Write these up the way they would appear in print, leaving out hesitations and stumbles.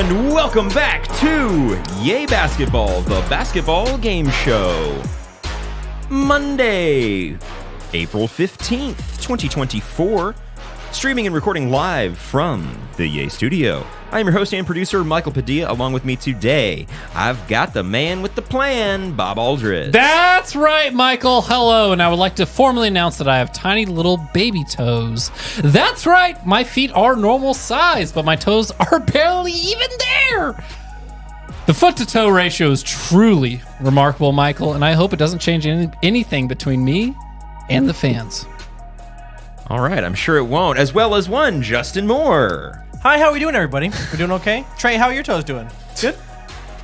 And welcome back to Yay Basketball, the basketball game show. Monday, April 15th, 2024. Streaming and recording live from the Yay Studio. I'm your host and producer, Michael Padilla. Along with me today, I've got the man with the plan, Bob Aldridge. That's right, Michael. Hello, and I would like to formally announce that I have tiny little baby toes. That's right, my feet are normal size, but my toes are barely even there. The foot-to-toe ratio is truly remarkable, Michael, and I hope it doesn't change anything between me and the fans. All right, I'm sure it won't. As well as one, Justin Moore. Hi, how are we doing, everybody? We doing okay? Trey, how are your toes doing? Good?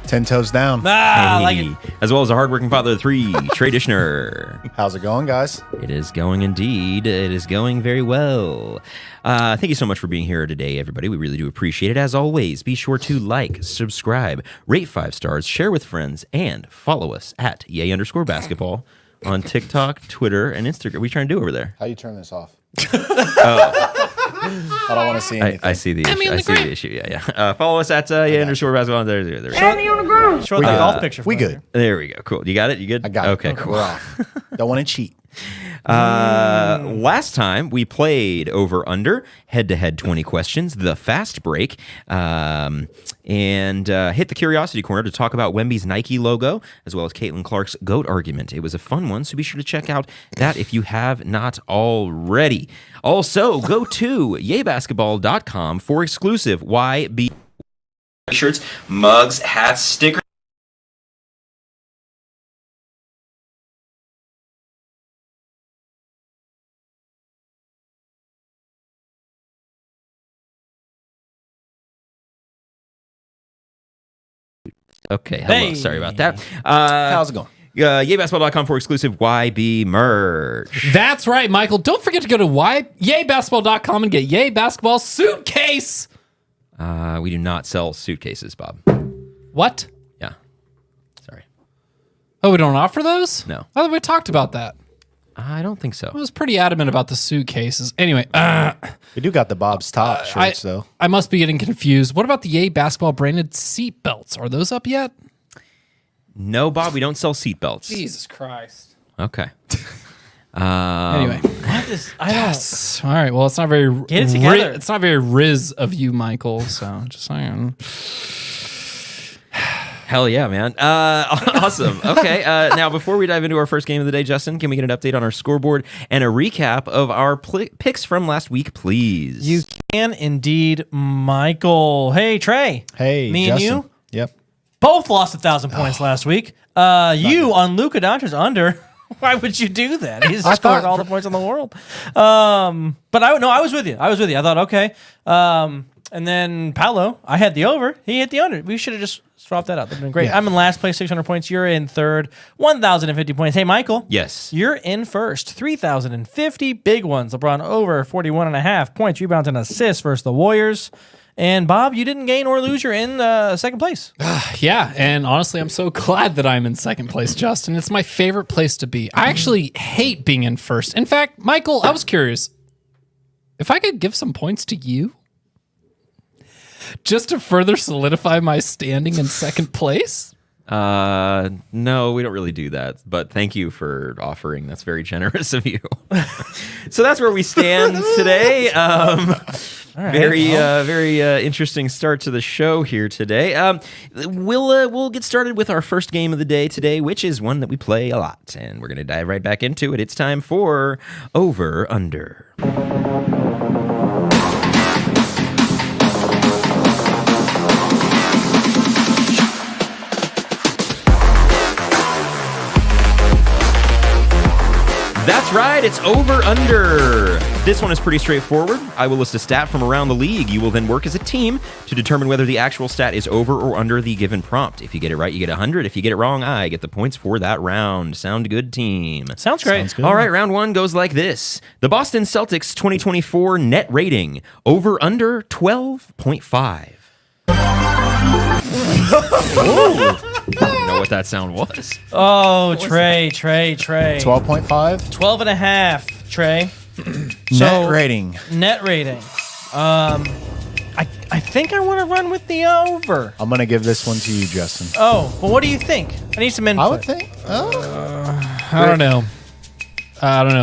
10 toes down. I like it. As well as a hardworking father of three, Trey Dishner. How's it going, guys? It is going indeed. It is going very well. Thank you so much for being here today, everybody. We really do appreciate it. As always, be sure to like, subscribe, rate 5 stars, share with friends, and follow us at Yay_basketball on TikTok, Twitter, and Instagram. What are you trying to do over there? How you turn this off? I don't want to see anything. I see the issue. I see the issue. Yeah. Follow us at Yay_basketball. There. Show the golf picture. We good. There we go. Cool. You got it? You good? I got it. Okay, cool. We're off. Don't want to cheat. Last time we played over under head-to-head 20 questions, the fast break, and hit the curiosity corner to talk about Wemby's Nike logo as well as Caitlin Clark's GOAT argument. It was a fun one, so be sure to check out that if you have not already. Also, go to yaybasketball.com for exclusive YB shirts, mugs, hats, stickers. Okay, hello. Hey. Sorry about that. How's it going? Yaybasketball.com for exclusive YB merch. That's right, Michael. Don't forget to go to yaybasketball.com and get Yay Basketball suitcase. We do not sell suitcases, Bob. What? Yeah. Sorry. Oh, we don't offer those? No. I thought we talked about that. I don't think so. I was pretty adamant about the suitcases. Anyway, We do got the Bob's Top shirts, though. I must be getting confused. What about the Yay Basketball branded seat belts? Are those up yet? No, Bob, we don't sell seat belts. Jesus Christ. Okay. Anyway. What is, I don't. Yes. All right. Well, it's not very Get it together. It's not very Riz of you, Michael. So just saying. Hell yeah, man. Awesome. Okay. Now, before we dive into our first game of the day, Justin, can we get an update on our scoreboard and a recap of our picks from last week, please? You can indeed, Michael. Hey, Trey. Hey, Me Justin. and you Yep. both lost 1,000 points last week. You on Luka Doncic's under. Why would you do that? He's I scored thought- all the points in the world. But I was with you. I thought, okay. And then Paolo, I had the over. He hit the under. We should have just swapped that out. That'd been great. Yeah. I'm in last place, 600 points. You're in third, 1,050 points. Hey, Michael. Yes. You're in first, 3,050 big ones. LeBron over 41.5 points, rebounds, and assists versus the Warriors. And Bob, you didn't gain or lose. You're in second place. Yeah, and honestly, I'm so glad that I'm in second place, Justin. It's my favorite place to be. I actually hate being in first. In fact, Michael, I was curious if I could give some points to you just to further solidify my standing in second place. No, we don't really do that, but thank you for offering. That's very generous of you. So that's where we stand today. Very interesting start to the show here today. We'll get started with our first game of the day today, which is one that we play a lot, and we're going to dive right back into it. It's time for Over Under. That's right, it's over under. This one is pretty straightforward. I will list a stat from around the league. You will then work as a team to determine whether the actual stat is over or under the given prompt. If you get it right, you get 100. If you get it wrong, I get the points for that round. Sound good, team? Sounds great. Sounds good. All right, round one goes like this. The Boston Celtics 2024 net rating, over under 12.5. I don't know what that sound was. Oh, Trey. 12.5. 12 and a half, Trey. Net rating. Net rating. I think I want to run with the over. I'm going to give this one to you, Justin. Oh, but what do you think? I need some input. I would think. I don't know.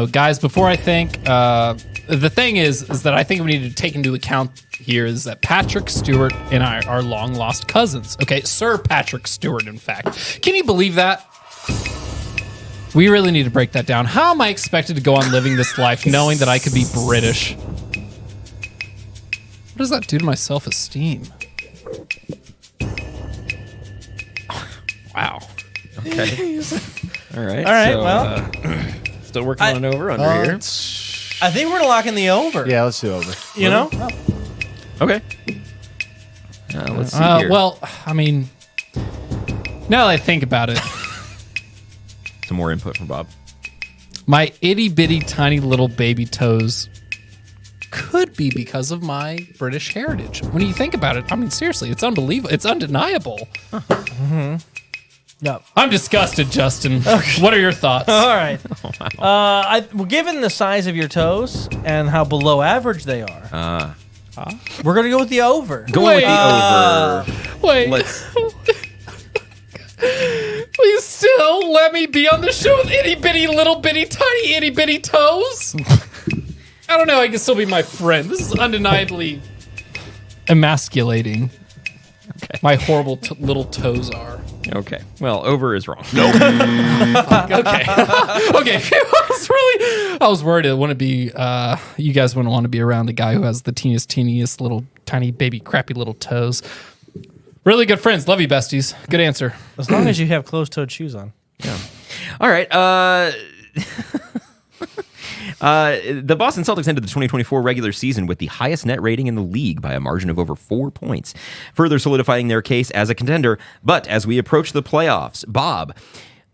Guys, before I think, the thing is that I think we need to take into account here is that Patrick Stewart and I are long-lost cousins. Okay, Sir Patrick Stewart, in fact. Can you believe that? We really need to break that down. How am I expected to go on living this life knowing that I could be British? What does that do to my self-esteem? Wow. Okay. All right. All right, well. Still working on an over-under here. I think we're going to lock in the over. Yeah, let's do over. You know? Okay. Let's see here. Well, I mean, now that I think about it, Some more input from Bob. my itty-bitty tiny little baby toes could be because of my British heritage. When you think about it, I mean, seriously, it's unbelievable. It's undeniable. No. I'm disgusted, Justin. What are your thoughts? All right. Well, given the size of your toes and how below average they are, we're going to go with the over. Going with the over. Wait. Let's. Please still let me be on the show with itty bitty little bitty tiny itty bitty toes. I don't know. I can still be my friend. This is undeniably emasculating. Okay. My horrible little toes are. Okay. Well, over is wrong. No. Okay. Okay. I was worried it wouldn't be. You guys wouldn't want to be around a guy who has the teeniest little tiny baby crappy little toes. Really good friends. Love you, besties. Good answer. As long as you have closed-toed shoes on. Yeah. All right. The Boston Celtics ended the 2024 regular season with the highest net rating in the league by a margin of over 4 points, further solidifying their case as a contender. But as we approach the playoffs, Bob,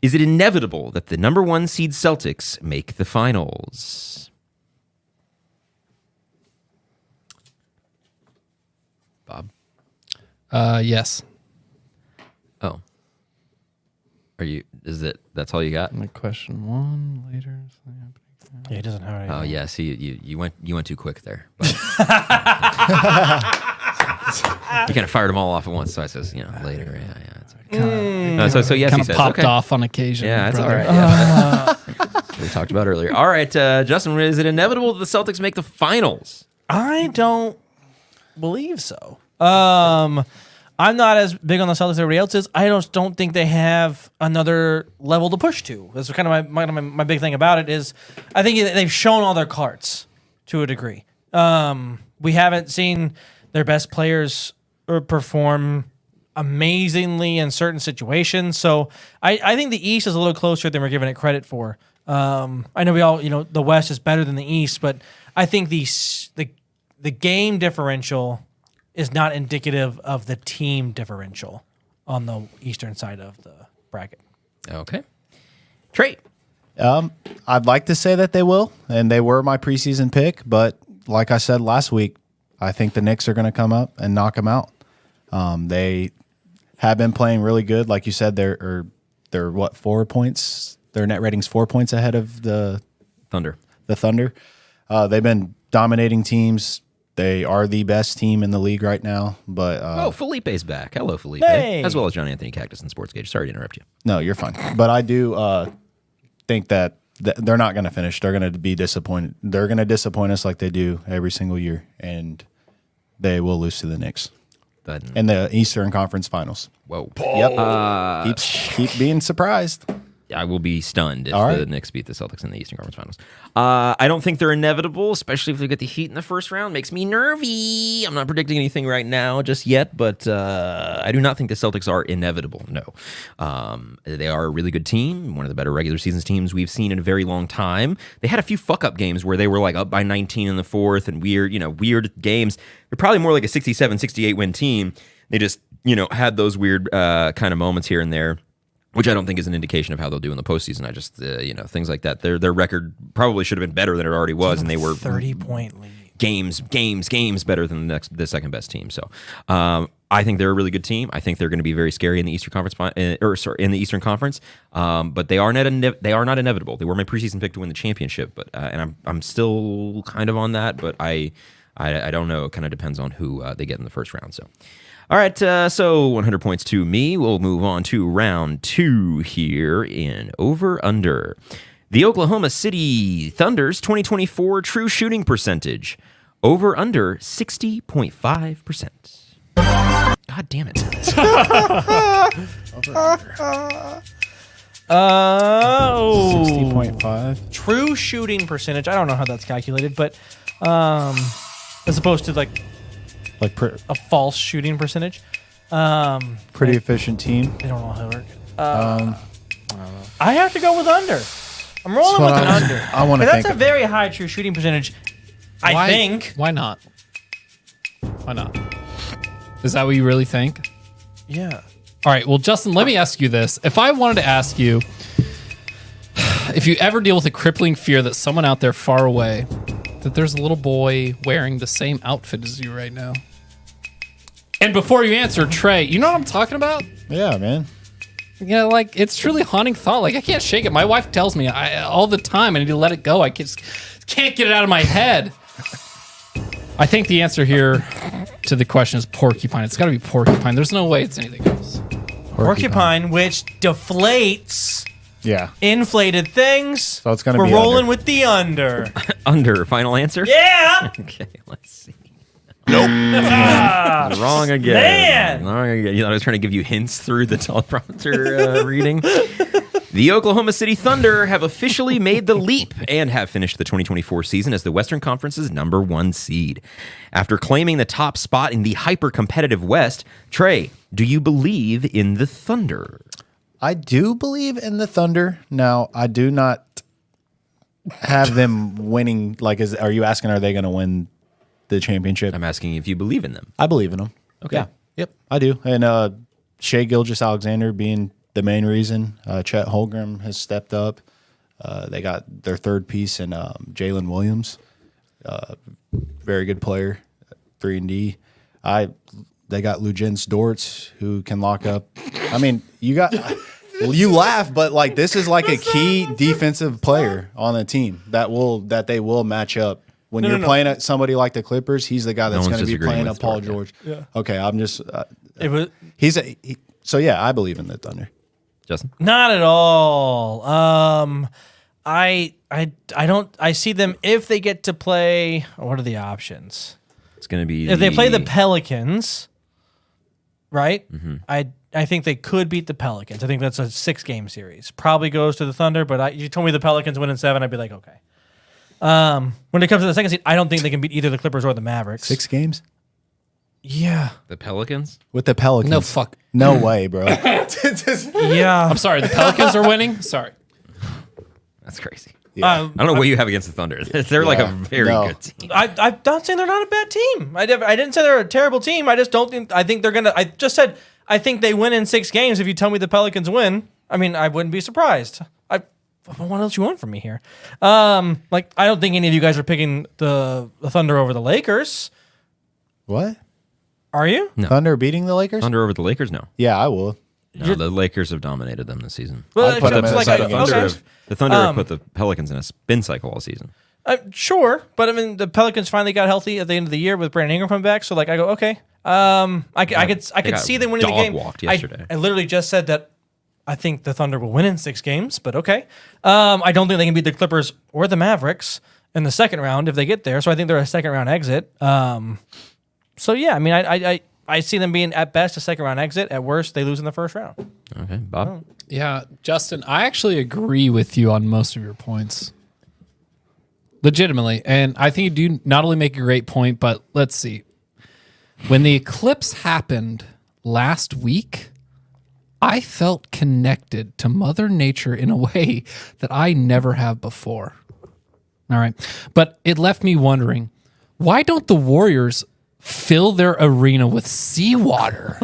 is it inevitable that the number 1 seed Celtics make the finals? Bob? Yes. Oh. That's all you got? My question 1 later. Yeah, he doesn't have any. Oh yeah, see you went too quick there. But you kind of fired them all off at once. So I says, later. Yeah, it's okay. So yes, Kind he of says popped okay. off on occasion. Yeah, that's all brother. right. Yeah. We talked about earlier. All right, Justin, is it inevitable that the Celtics make the finals? I don't believe so. I'm not as big on the Celtics as everybody else is. I don't think they have another level to push to. That's kind of my big thing about it is I think they've shown all their cards to a degree. We haven't seen their best players perform amazingly in certain situations. So I think the East is a little closer than we're giving it credit for. I know we all, the West is better than the East, but I think the game differential is not indicative of the team differential on the eastern side of the bracket. Okay. Trey. I'd like to say that they will, and they were my preseason pick, but like I said last week, I think the Knicks are going to come up and knock them out. They have been playing really good. Like you said, they're 4 points? Their net rating's 4 points ahead of the Thunder. The Thunder. They've been dominating teams. They are the best team in the league right now. But Felipe's back. Hello, Felipe. Hey. As well as Johnny Anthony Cactus and Sports Gauge. Sorry to interrupt you. no, you're fine. But I do think that they're not going to finish. They're going to be disappointed. They're going to disappoint us like they do every single year, and they will lose to the Knicks in the Eastern Conference Finals. Whoa. Yep. Keep being surprised. I will be stunned if All right. the Knicks beat the Celtics in the Eastern Conference Finals. I don't think they're inevitable, especially if they get the Heat in the first round. Makes me nervy. I'm not predicting anything right now just yet, but I do not think the Celtics are inevitable, no. They are a really good team, one of the better regular season teams we've seen in a very long time. They had a few fuck-up games where they were like up by 19 in the fourth and weird games. They're probably more like a 67, 68 win team. They just, had those weird kind of moments here and there, which I don't think is an indication of how they'll do in the postseason. I just, things like that. Their record probably should have been better than it already was, and they were 30-point lead. Games better than the second best team. So I think they're a really good team. I think they're going to be very scary in the Eastern Conference, in the Eastern Conference. But they are not inevitable. They were my preseason pick to win the championship, but and I'm still kind of on that. But I I don't know. It kind of depends on who they get in the first round. So, all right. So 100 points to me. We'll move on to round 2 here in over under. The Oklahoma City Thunder's 2024 true shooting percentage. Over under 60.5%. God damn it. Oh, 60.5. true shooting percentage. I don't know how that's calculated, but as opposed to like a false shooting percentage. Pretty efficient team. I don't know how it works. I have to go with under. I'm rolling with an under. I want to But think. that's a very high true shooting percentage. I think. Why not? Why not? Is that what you really think? Yeah. All right. Well, Justin, let me ask you this. If I wanted to ask you if you ever deal with a crippling fear that someone out there far away, that there's a little boy wearing the same outfit as you right now. And before you answer, Trey, you know what I'm talking about? Yeah, man. Yeah, like it's truly haunting thought. Like I can't shake it. My wife tells me all the time I need to let it go. I just can't get it out of my head. I think the answer here to the question is porcupine. It's got to be porcupine. There's no way it's anything else. Porcupine, which deflates Yeah. inflated things. So it's gonna We're be rolling under. with the under. Under. Final answer? Yeah. Okay, let's see. Ah, Wrong again. Man! Wrong again. You know, I was trying to give you hints through the teleprompter reading. The Oklahoma City Thunder have officially made the leap and have finished the 2024 season as the Western Conference's #1 seed. After claiming the top spot in the hyper-competitive West, Trey, do you believe in the Thunder? I do believe in the Thunder. Now, I do not have them winning. Like, are you asking, are they going to win the championship? I'm asking if you believe in them. I believe in them. Okay. Yeah. Yep. I do. And Shea Gilgeous-Alexander being the main reason. Chet Holmgren has stepped up. They got their third piece in Jalen Williams. Very good player, 3-and-D. They got Lugens Dortz, who can lock up. I mean, you laugh, but like this is like a key defensive player on the team that they will match up. When you're playing at somebody like the Clippers, he's the guy that's going to be playing at Paul George. Yeah. Okay, I'm just. So yeah, I believe in the Thunder. Justin? not at all. I don't. I see them if they get to play. What are the options? It's going to be If they play the Pelicans, right? Mm-hmm. I think they could beat the Pelicans. I think that's a 6-game series. Probably goes to the Thunder, but you told me the Pelicans win in 7, I'd be like, okay. When it comes to the second seed, I don't think they can beat either the Clippers or the Mavericks. 6 games Yeah. the Pelicans. with the Pelicans. No fuck. No way, bro. Yeah. I'm sorry. The Pelicans are winning. Sorry. That's crazy. Yeah. I don't know what you have against the Thunder. They're like a very No. good team. I'm not saying they're not a bad team. I didn't say they're a terrible team. I just don't think. I think they're gonna. I just said I think they win in 6 games. If you tell me the Pelicans win, I mean I wouldn't be surprised. What else you want from me here? Like I don't think any of you guys are picking the Thunder over the Lakers. What? Are you? No. Thunder beating the Lakers? Thunder over the Lakers? No. Yeah, I will. No, the Lakers have dominated them this season. Well, I'll put them it's in like the I- second game. okay. The Thunder have put the Pelicans in a spin cycle all season. Sure, but I mean the Pelicans finally got healthy at the end of the year with Brandon Ingram coming back. So like I go okay. I could got see them winning the game. dog-walked yesterday. I literally just said that I think the Thunder will win in 6 games, but okay. I don't think they can beat the Clippers or the Mavericks in the second round if they get there. So I think they're a second round exit. So yeah, I mean I see them being at best a second round exit. At worst, they lose in the first round. Okay, Bob. Yeah, Justin, I actually agree with you on most of your points. Legitimately. And I think you do not only make a great point, but let's see. When the eclipse happened last week, I felt connected to Mother Nature in a way that I never have before. All right. But it left me wondering, why don't the Warriors fill their arena with seawater?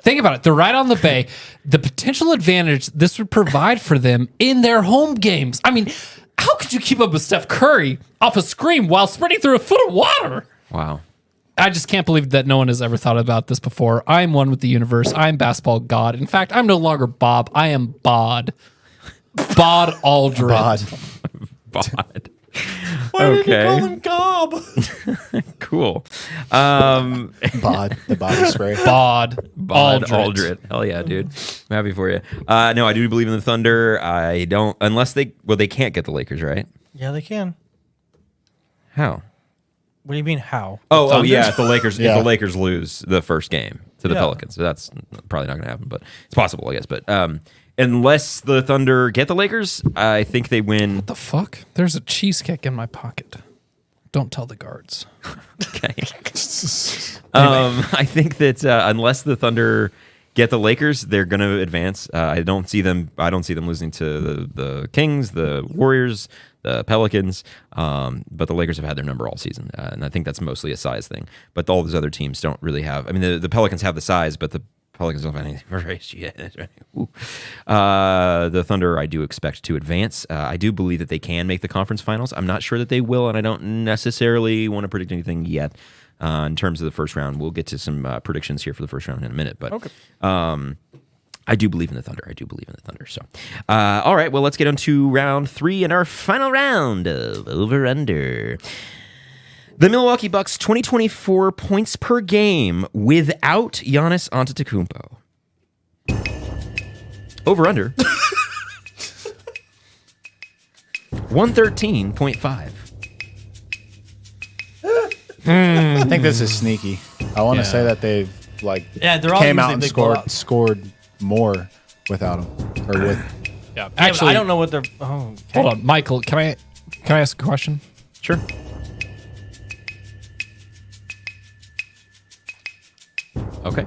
Think about it. They're right on the bay. The potential advantage this would provide for them in their home games. I mean, how could you keep up with Steph Curry off a screen while sprinting through a foot of water? Wow. I just can't believe that no one has ever thought about this before. I'm one with the universe. I'm basketball god. In fact, I'm no longer Bob. I am Bod. Bod Aldrin. Bod. Bod. Why did Okay. you call him Gob? Cool. Bod, the body spray. Bod. Aldred. Hell yeah, dude. I'm happy for you. No, I do believe in the Thunder. I don't, unless they can't get the Lakers, right? Yeah, they can. How? What do you mean, how? Oh yeah. If the Lakers lose the first game to the Yeah. Pelicans, so that's probably not going to happen, but it's possible, I guess. But unless the Thunder get the Lakers, I think they win. What the fuck? There's a cheesecake in my pocket. Don't tell the guards. Okay. I think that unless the Thunder get the Lakers, they're going to advance. I don't see them losing to the Kings, the Warriors, the Pelicans. But the Lakers have had their number all season, and I think that's mostly a size thing. But all those other teams don't really have. I mean, the Pelicans have the size, but the Pelicans don't have anything for race yet. The Thunder, I do expect to advance. I do believe that they can make the conference finals. I'm not sure that they will, and I don't necessarily want to predict anything yet in terms of the first round. We'll get to some predictions here for the first round in a minute, but I do believe in the Thunder. So, all right, well, let's get on to round 3 and our final round of over-under. The Milwaukee Bucks, 2024 points per game without Giannis Antetokounmpo. Over under 113.5. I think this is sneaky. I want to say that they've they're all came usually out and big blowouts. scored more without him or with. Yeah. Actually, I don't know what they're. Oh, okay. Hold on, Michael. Can I ask a question? Sure. Okay.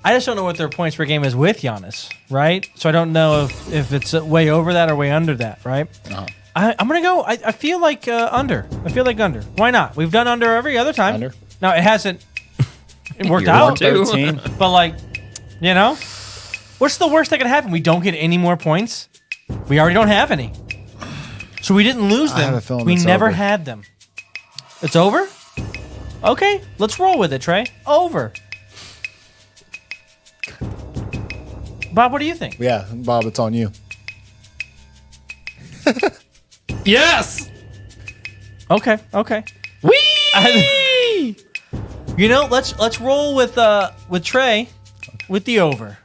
I just don't know what their points per game is with Giannis, right? So I don't know if it's way over that or way under that, right? Uh-huh. I'm gonna go. I feel like under. I feel like under. Why not? We've done under every other time. Under? Now it hasn't worked You're out, 13. but what's the worst that could happen? We don't get any more points. We already don't have any, so we didn't lose them. have a feeling We it's never over. had them. It's over. Okay, let's roll with it, Trey. Over. Bob, what do you think? Yeah, Bob, it's on you. Yes. Okay. Wee. Let's roll with Trey with the over.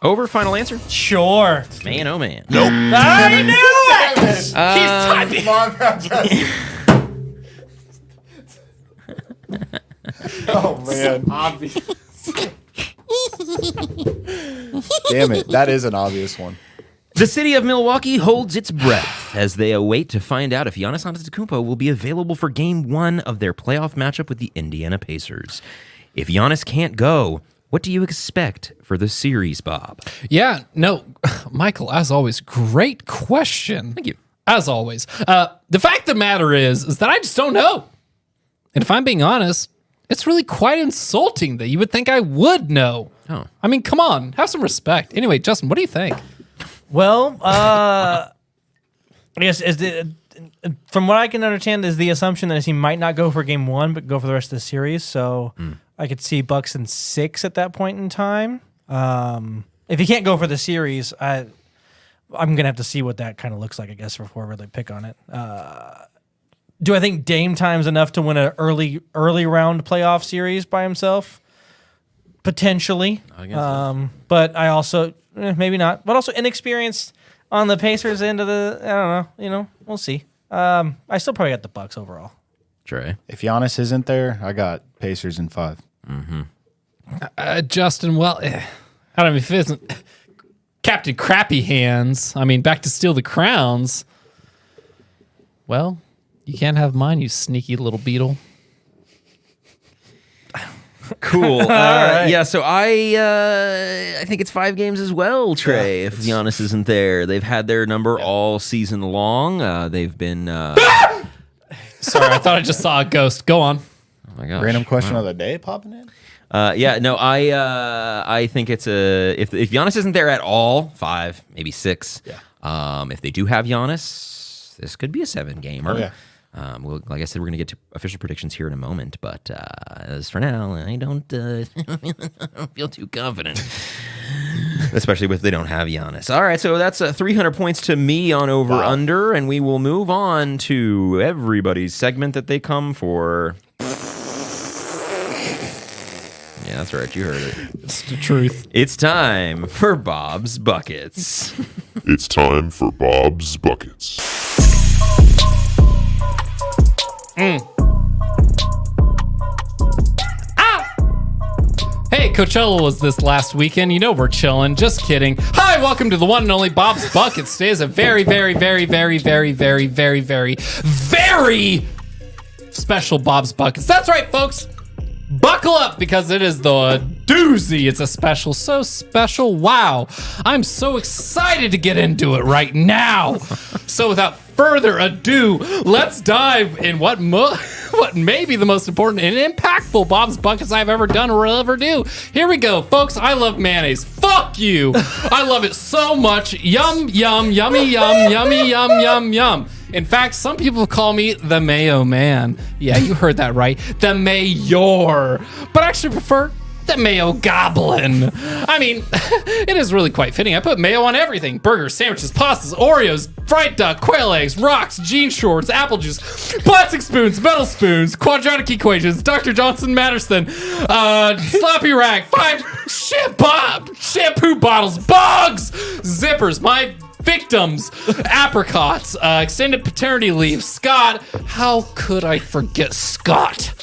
Over, final answer? Sure. Man, oh man. I knew it. He's typing. Oh man, damn it, that is an obvious one. The city of Milwaukee holds its breath as they await to find out if Giannis Antetokounmpo will be available for Game 1 of their playoff matchup with the Indiana Pacers. If Giannis can't go, what do you expect for the series, Bob? Yeah. No, Michael. As always, great question. Thank you. As always, the fact of the matter is that I just don't know. And if I'm being honest, it's really quite insulting that you would think I would know. Oh. I mean, come on, have some respect. Anyway, Justin, what do you think? Well, I guess from what I can understand is the assumption that he might not go for Game 1, but go for the rest of the series. So I could see Bucks in 6 at that point in time. If he can't go for the series, I'm gonna have to see what that kind of looks like, I guess, before I really pick on it. Do I think Dame time's enough to win an early round playoff series by himself? Potentially. I guess so. But I also maybe not. But also inexperienced on the Pacers end of the. I don't know. We'll see. I still probably got the Bucks overall. Trey. If Giannis isn't there, I got Pacers in 5. Justin, well, I don't know if it isn't Captain Crappy Hands. I mean, back to steal the crowns. Well, you can't have mine, you sneaky little beetle. Cool. right. Yeah, so I think it's 5 games as well, Trey, if Giannis isn't there. They've had their number all season long. They've been... Sorry, I thought I just saw a ghost. Go on. Oh my gosh. Random question of the day popping in. I think it's if Giannis isn't there at all, 5, maybe 6. Yeah. If they do have Giannis, this could be a 7-gamer. Oh, yeah. Well, like I said, we're going to get to official predictions here in a moment, but as for now, I don't feel too confident. Especially if they don't have Giannis. All right, so that's 300 points to me on over-under, and we will move on to everybody's segment that they come for. Yeah, that's right. You heard it. It's the truth. It's time for Bob's Buckets. It's time for Bob's Buckets. Hey, Coachella was this last weekend. You know we're chilling. Just kidding. Hi, welcome to the one and only Bob's Buckets. Today is a very, very, very, very, very, very, very, very, very special Bob's Buckets. That's right, folks. Buckle up because it is the doozy. It's a special, so special. Wow. I'm so excited to get into it right now. So without further ado, let's dive in what may be the most important and impactful Bob's Buckets I've ever done or will ever do. Here we go, folks. I love mayonnaise. Fuck you. I love it so much. Yum, yum, yummy, yum, yummy, yum, yum, yum. In fact, some people call me the Mayo Man. Yeah, you heard that right. The Mayor. But I actually prefer the Mayo Goblin. I mean, it is really quite fitting. I put mayo on everything. Burgers, sandwiches, pastas, Oreos, fried duck, quail eggs, rocks, jean shorts, apple juice, plastic spoons, metal spoons, quadratic equations, Dr. Johnson Madison, sloppy rag, 5 shampoo bottles, bugs, zippers, my victims, apricots, extended paternity leave, Scott. How could I forget Scott?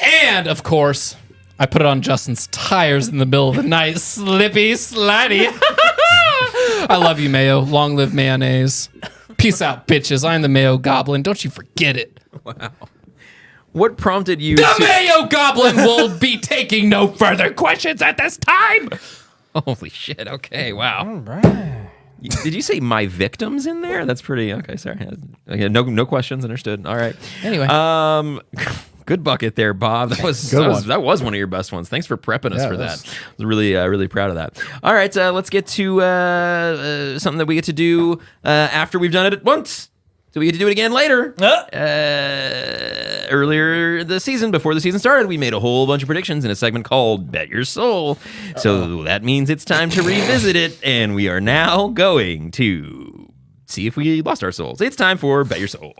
And, of course, I put it on Justin's tires in the middle of the night. Slippy, slidey. I love you, Mayo. Long live mayonnaise. Peace out, bitches. I'm the Mayo Goblin. Don't you forget it. Wow. What prompted you The Mayo Goblin will be taking no further questions at this time. Holy shit, okay, wow. All right. Did you say my victims in there? That's pretty, okay, sorry. Okay, no questions, understood. All right. Anyway. Good bucket there, Bob. That was one of your best ones. Thanks for prepping us for that. I was really proud of that. All right, let's get to something that we get to do after we've done it once. So we get to do it again later. Earlier this season, before the season started, we made a whole bunch of predictions in a segment called Bet Your Soul. So that means it's time to revisit it, and we are now going to see if we lost our souls. It's time for Bet Your Soul.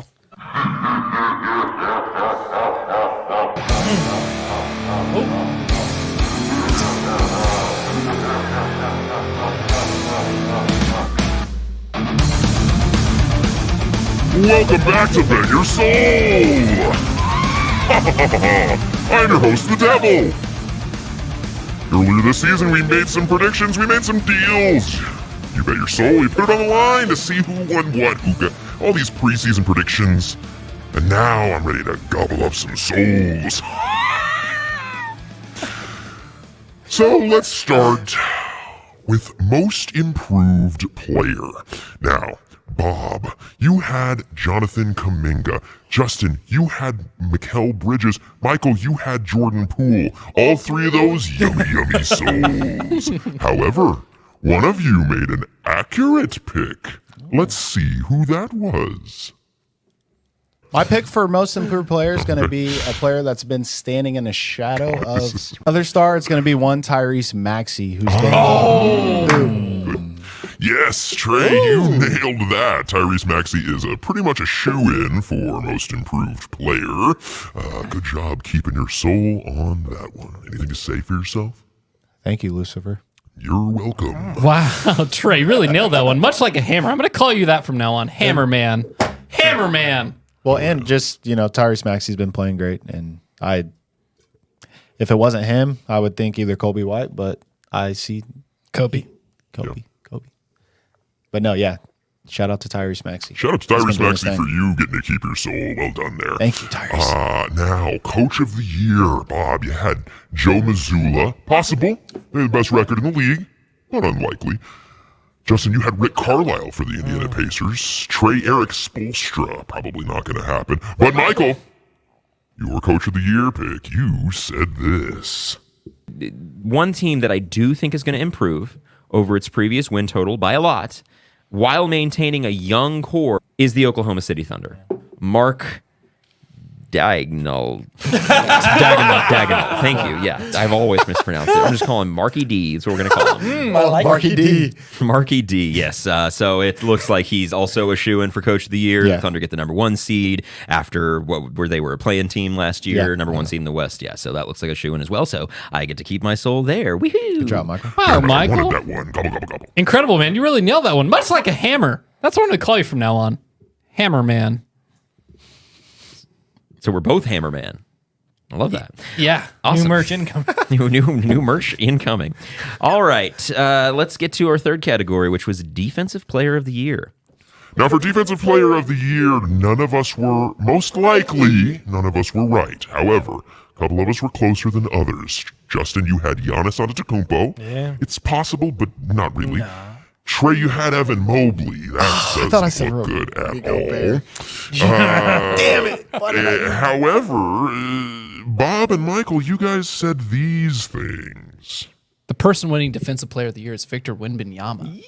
Welcome back to Bet Your Soul! I'm your host, the Devil! Earlier this season, we made some predictions, we made some deals. You bet your soul, we put it on the line to see who won what, who got all these preseason predictions. And now I'm ready to gobble up some souls. So let's start with most improved player. Now, Bob, you had Jonathan Kuminga. Justin, you had Mikal Bridges. Michael, you had Jordan Poole. All three of those yummy souls. However, one of you made an accurate pick. Let's see who that was. My pick for most improved player is going to be a player that's been standing in the shadow of other star. It's going to be one Tyrese Maxey, who's been Yes, Trey, you nailed that. Tyrese Maxey is pretty much a shoo-in for most improved player. Good job keeping your soul on that one. Anything to say for yourself? Thank you, Lucifer. You're welcome. Wow, Trey really nailed that one. Much like a hammer. I'm going to call you that from now on. Hammer Man. Hammer Man. Well, and just, Tyrese Maxey's been playing great, and if it wasn't him, I would think either Kobe White, but I see Kobe. But no, yeah. Shout out to Tyrese Maxey. Shout out to Tyrese Maxey for you getting to keep your soul. Well done there. Thank you, Tyrese. Now, Coach of the Year, Bob. You had Joe Mazzulla. Possible. They had the best record in the league. Not unlikely. Justin, you had Rick Carlisle for the Indiana Pacers. Trey Eric Spoelstra. Probably not going to happen. But Michael, your Coach of the Year pick, you said this. One team that I do think is going to improve over its previous win total by a lot, while maintaining a young core, is the Oklahoma City Thunder. Mark Diagonal. Diagonal. Thank you. Yeah, I've always mispronounced it. I'm just calling him Marky D. That's what we're going to call him. I like Marky D. Marky D, yes. So it looks like he's also a shoo-in for Coach of the Year. Yeah. The Thunder get the number 1 seed after where they were a play-in team last year, Yeah. number 1 seed in the West. Yeah, so that looks like a shoo-in as well. So I get to keep my soul there. Woohoo! Good job, Michael. Wow, I wanted Michael. that one. Gobble, gobble, gobble. Incredible, man. You really nailed that one. Much like a hammer. That's what I'm going to call you from now on. Hammer Man. So we're both Hammer Man. I love that. Yeah. Awesome. New merch income. new merch incoming. All right, let's get to our third category, which was Defensive Player of the Year. Now, for Defensive Player of the Year, none of us were right. However, a couple of us were closer than others. Justin, you had Giannis Antetokounmpo. Yeah. It's possible, but not really. Trey, you had Evan Mobley. That thought I doesn't said look Ro- good at Go all. Bear. Damn it! However, Bob and Michael, you guys said these things. The person winning Defensive Player of the Year is Victor Wembanyama.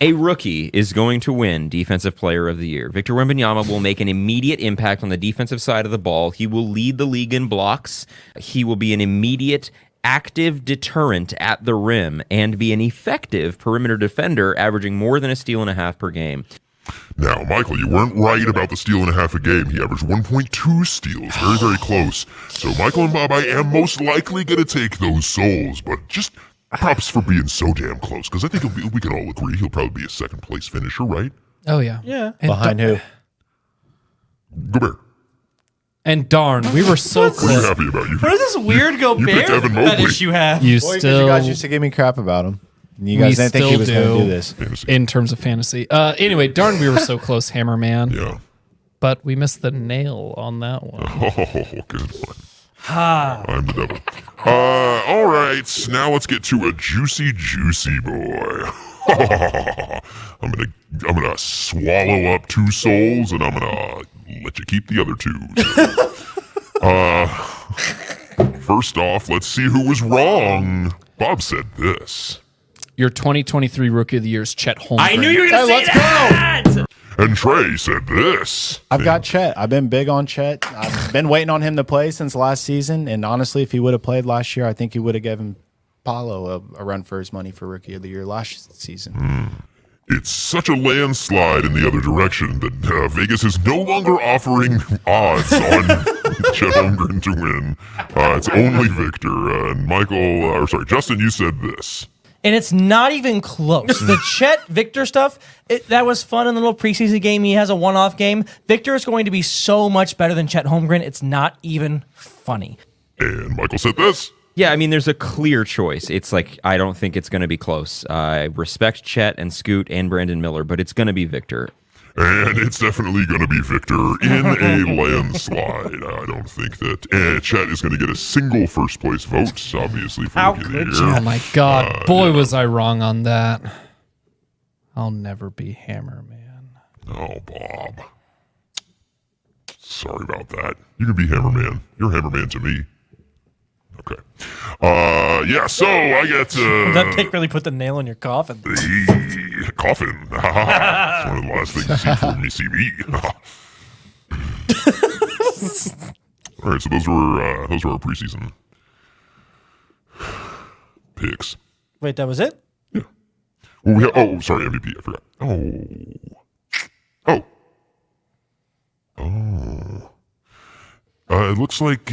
A rookie is going to win Defensive Player of the Year. Victor Wembanyama will make an immediate impact on the defensive side of the ball. He will lead the league in blocks. He will be an immediate, active deterrent at the rim and be an effective perimeter defender, averaging more than a steal and a half per game. Now, Michael, you weren't right about the steal and a half a game. He averaged 1.2 steals. Very, very close. So, Michael and Bob, I am most likely going to take those souls, but just props for being so damn close, because I think we can all agree he'll probably be a second place finisher, right? Oh, yeah. Yeah. And Behind who? Gobert. And darn, we were so What are you close. happy about? You What is this weird picked Gobert Evan Mobley. fetish you have? You Well, because still, you guys used to give me crap about him. And you We guys didn't think he still was going to do. do this. fantasy. in terms of fantasy. Anyway, darn, we were so close, Hammer Man. Yeah. But we missed the nail on that one. Oh, good one. I'm the devil. All right. Now let's get to a juicy boy. I'm gonna swallow up 2 souls, and I'm gonna let you keep the other 2. First off, let's see who was wrong. Bob said this. Your 2023 Rookie of the Year is Chet Holmgren. I knew you were going to say that! And Trey said this. I've got Chet. I've been big on Chet. I've been waiting on him to play since last season. And honestly, if he would have played last year, I think he would have given Paolo a run for his money for Rookie of the Year last season. It's such a landslide in the other direction that Vegas is no longer offering odds on Chet Holmgren to win. It's only Victor. And Justin, you said this. And it's not even close. The Chet Victor stuff, that was fun in the little preseason game. He has a one-off game. Victor is going to be so much better than Chet Holmgren. It's not even funny. And Michael said this. Yeah, I mean, there's a clear choice. It's like, I don't think it's going to be close. I respect Chet and Scoot and Brandon Miller, but it's going to be Victor. And it's definitely going to be Victor in a landslide. I don't think that Chet is going to get a single first place vote, obviously, for How Rookie of the could Year. Oh my God. Boy, was I wrong on that. I'll never be Hammer Man. Oh, Bob. Sorry about that. You can be Hammerman. You're Hammerman to me. Okay. Yeah, so I get That pick really put the nail in your coffin. the coffin. It's one of the last things you see from me, see me. All right, so those were our preseason picks. Wait, that was it? Well, sorry, MVP. I forgot. It looks like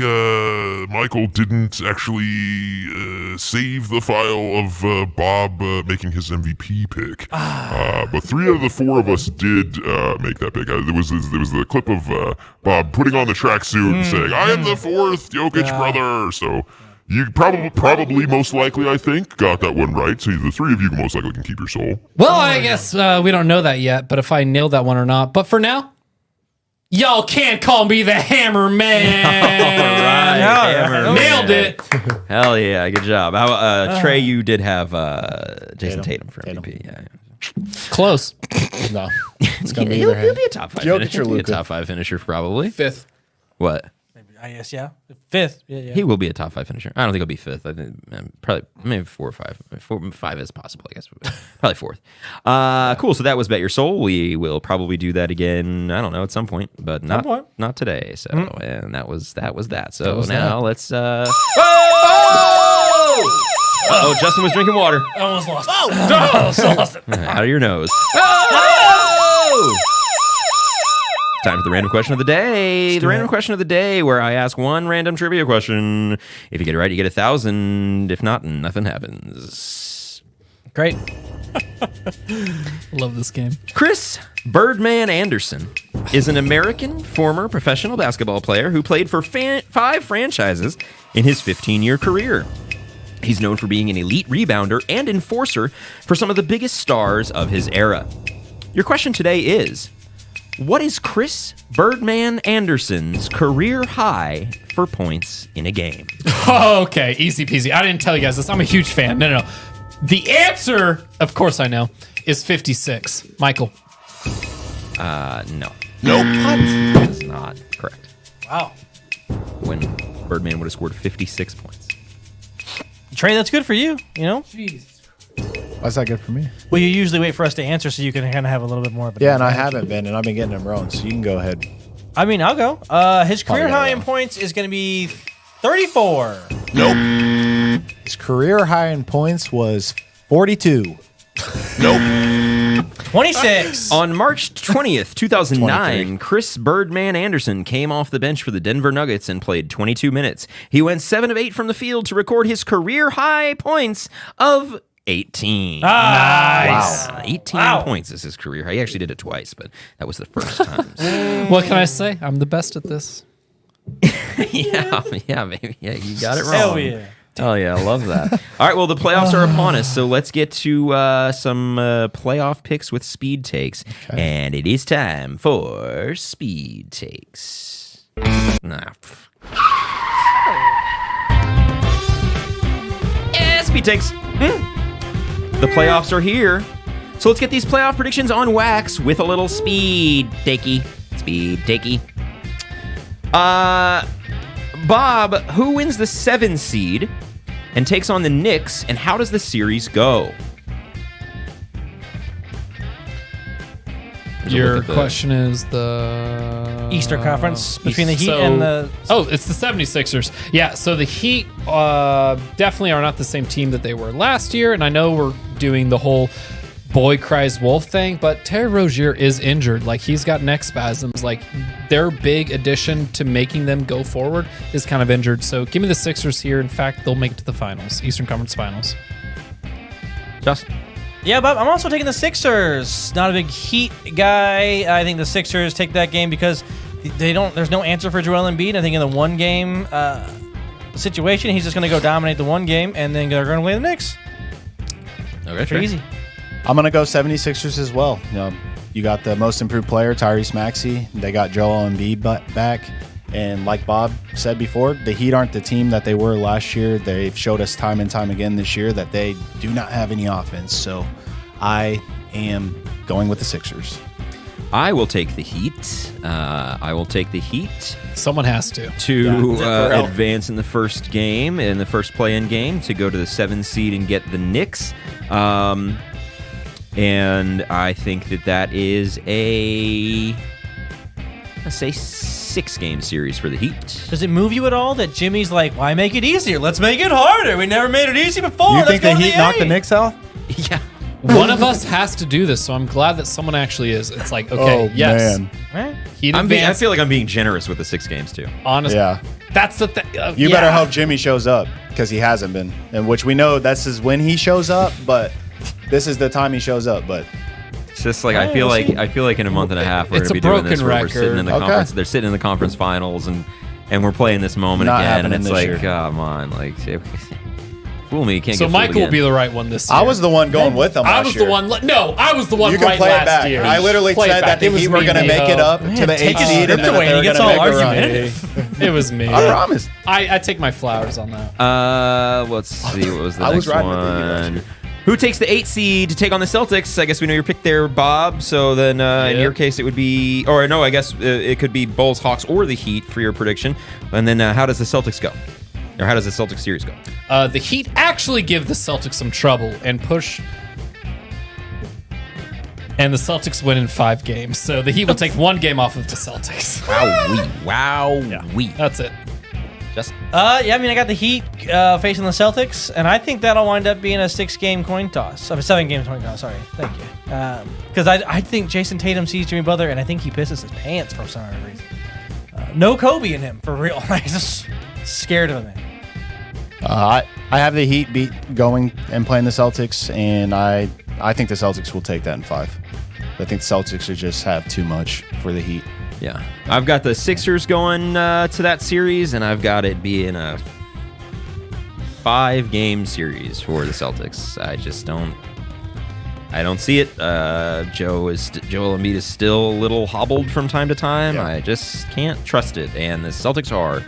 Michael didn't actually save the file of Bob making his MVP pick. But 3 out of the 4 of us did make that pick. There was the clip of Bob putting on the tracksuit and saying, "I am the 4th Jokic brother." So you probably most likely, I think, got that one right. So the 3 of you most likely can keep your soul. Well, I guess we don't know that yet, but if I nailed that one or not. But for now, y'all can't call me the Hammer Man. Hammer Nailed Man. it. Hell yeah, good job. How, Trey, you did have Jason Tatum for Tatum. MVP. Yeah. No, Close. it's going to be He'll either be a top 5 Jokic finisher. or He'll be a Luka. top 5 finisher probably. 5th. What? I guess, yeah. Fifth. Yeah. He will be a top 5 finisher. I don't think he'll be fifth. I think probably maybe 4 or 5. 5 is possible, I guess. Probably fourth. Cool. So that was Bet Your Soul. We will probably do that again. I don't know, at some point, but not today. So and that was that. So now let's. Oh, Justin was drinking water. I almost lost. Oh, lost it. Out of your nose. Oh! Time for the random question of the day. The random question of the day, where I ask one random trivia question. If you get it right, you get 1,000. If not, nothing happens. Great. Love this game. Chris Birdman Anderson is an American former professional basketball player who played for 5 franchises in his 15-year career. He's known for being an elite rebounder and enforcer for some of the biggest stars of his era. Your question today is, what is Chris Birdman Anderson's career high for points in a game? Oh, okay, easy peasy. I didn't tell you guys this. I'm a huge fan. No. The answer, of course I know, is 56. Michael. No. Nope. That's not correct. Wow. When Birdman would have scored 56 points. Trey, that's good for you, you know? Jesus. Why's that good for me? Well, you usually wait for us to answer so you can kind of have a little bit more of a... Yeah, and I haven't been, and I've been getting them wrong, so you can go ahead. I mean, I'll go. His career Probably high got it in points is going to be 34. Nope. His career high in points was 42. Nope. 26. On March 20th, 2009, Chris Birdman Anderson came off the bench for the Denver Nuggets and played 22 minutes. He went 7 of 8 from the field to record his career high points of 18. Nice. Wow. 18 points is his career high. He actually did it twice, but that was the first time. What can I say? I'm the best at this. yeah, maybe. Yeah, you got it wrong. Hell yeah. Oh, yeah, I love that. All right, well, the playoffs are upon us, so let's get to some playoff picks with speed takes. Okay. And it is time for speed takes. Yeah, speed takes. The playoffs are here. So let's get these playoff predictions on wax with a little speed takey. Speed takey. Bob, who wins the 7 seed and takes on the Knicks, and how does the series go? Your question is the... Eastern Conference between the Heat So- and the... Oh, it's the 76ers. Yeah, so the Heat definitely are not the same team that they were last year, and I know we're doing the whole boy cries wolf thing, but Terry Rozier is injured. Like, he's got neck spasms. Like, their big addition to making them go forward is kind of injured. So give me the Sixers here. In fact, they'll make it to the finals, Eastern Conference Finals. Justin? Yeah, but I'm also taking the Sixers. Not a big Heat guy. I think the Sixers take that game because there's no answer for Joel Embiid. I think in the one game situation, he's just going to go dominate the one game, and then they're going to play the Knicks. Okay, Pretty easy. I'm going to go 76ers as well. You know, you got the most improved player, Tyrese Maxey. They got Joel Embiid back. And like Bob said before, the Heat aren't the team that they were last year. They've showed us time and time again this year that they do not have any offense. So I am going with the Sixers. I will take the Heat. I will take the Heat Someone has to. to advance in the first game, in the first play-in game, to go to the 7 seed and get the Knicks. And I think that is let's say 6-game series for the Heat. Does it move you at all that Jimmy's like, why make it easier? Let's make it harder. We never made it easy before. You Let's think go the to Heat knocked the eight." Knicks out? Yeah. One of us has to do this, so I'm glad that someone actually is. It's like, okay, yes. Man. Right? Heat I advance, feel like I'm being generous with the 6 games, too. honest. Yeah. That's the thing. You better hope Jimmy shows up because he hasn't been. And which we know this is when he shows up, but this is the time he shows up. But It's just like I feel like in a month and a half we're It's going to a be doing this broken where we're sitting in the record. conference. They're sitting in the conference finals and we're playing this moment Not again, and happening it's this like, year. come on, like fool me, you can't. So get fooled Michael will again. be the right one this year. I was the one going with him I last was year. the one. No, I was the one You can right play it last back. year. I literally Play it said back. that the It was Heat were me, going to make it Miho. up to the 8 take his seed, and script then away. they were He going gets to all make a argumentative. run. It was me. I promise. I take my flowers on that. Let's see, what was the I was next riding with you last one? year. Who takes the 8 seed to take on the Celtics? I guess we know your pick there, Bob. So then in your case, it would be, or no, I guess it could be Bulls, Hawks, or the Heat for your prediction. And then how does the Celtics go? Or how does the Celtics series go? The Heat actually give the Celtics some trouble and push. And the Celtics win in 5 games. So the Heat will take 1 game off of the Celtics. Wow. That's it. Just I got the Heat facing the Celtics, and I think that'll wind up being a 6-game coin toss. 7-game coin toss, sorry. Thank you. Because I think Jason Tatum sees Jimmy Butler, and I think he pisses his pants for some reason. No Kobe in him, for real. I'm just scared of him. I have the Heat going and playing the Celtics, and I think the Celtics will take that in 5. I think the Celtics just have too much for the Heat. Yeah. I've got the Sixers going to that series, and I've got it being a 5-game series for the Celtics. I don't see it. Joel Embiid is still a little hobbled from time to time. Yeah. I just can't trust it, and the Celtics are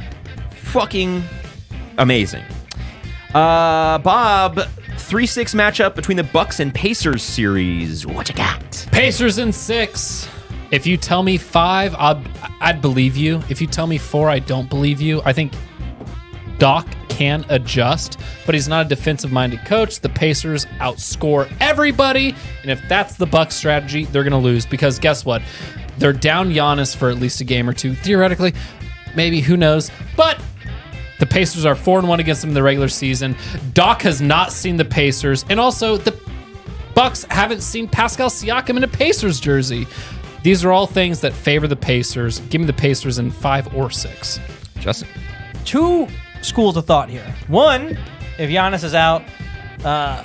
fucking amazing. Bob, 3-6 matchup between the Bucks and Pacers series. What you got? Pacers in 6. If you tell me 5, I'd believe you. If you tell me 4, I don't believe you. I think Doc can adjust, but he's not a defensive-minded coach. The Pacers outscore everybody, and if that's the Bucks strategy, they're going to lose because guess what? They're down Giannis for at least a game or 2. Theoretically, maybe, who knows? But the Pacers are 4-1 against them in the regular season. Doc has not seen the Pacers, and also the Bucks haven't seen Pascal Siakam in a Pacers jersey. These are all things that favor the Pacers. Give me the Pacers in 5 or 6. Justin. 2 schools of thought here. One, if Giannis is out, the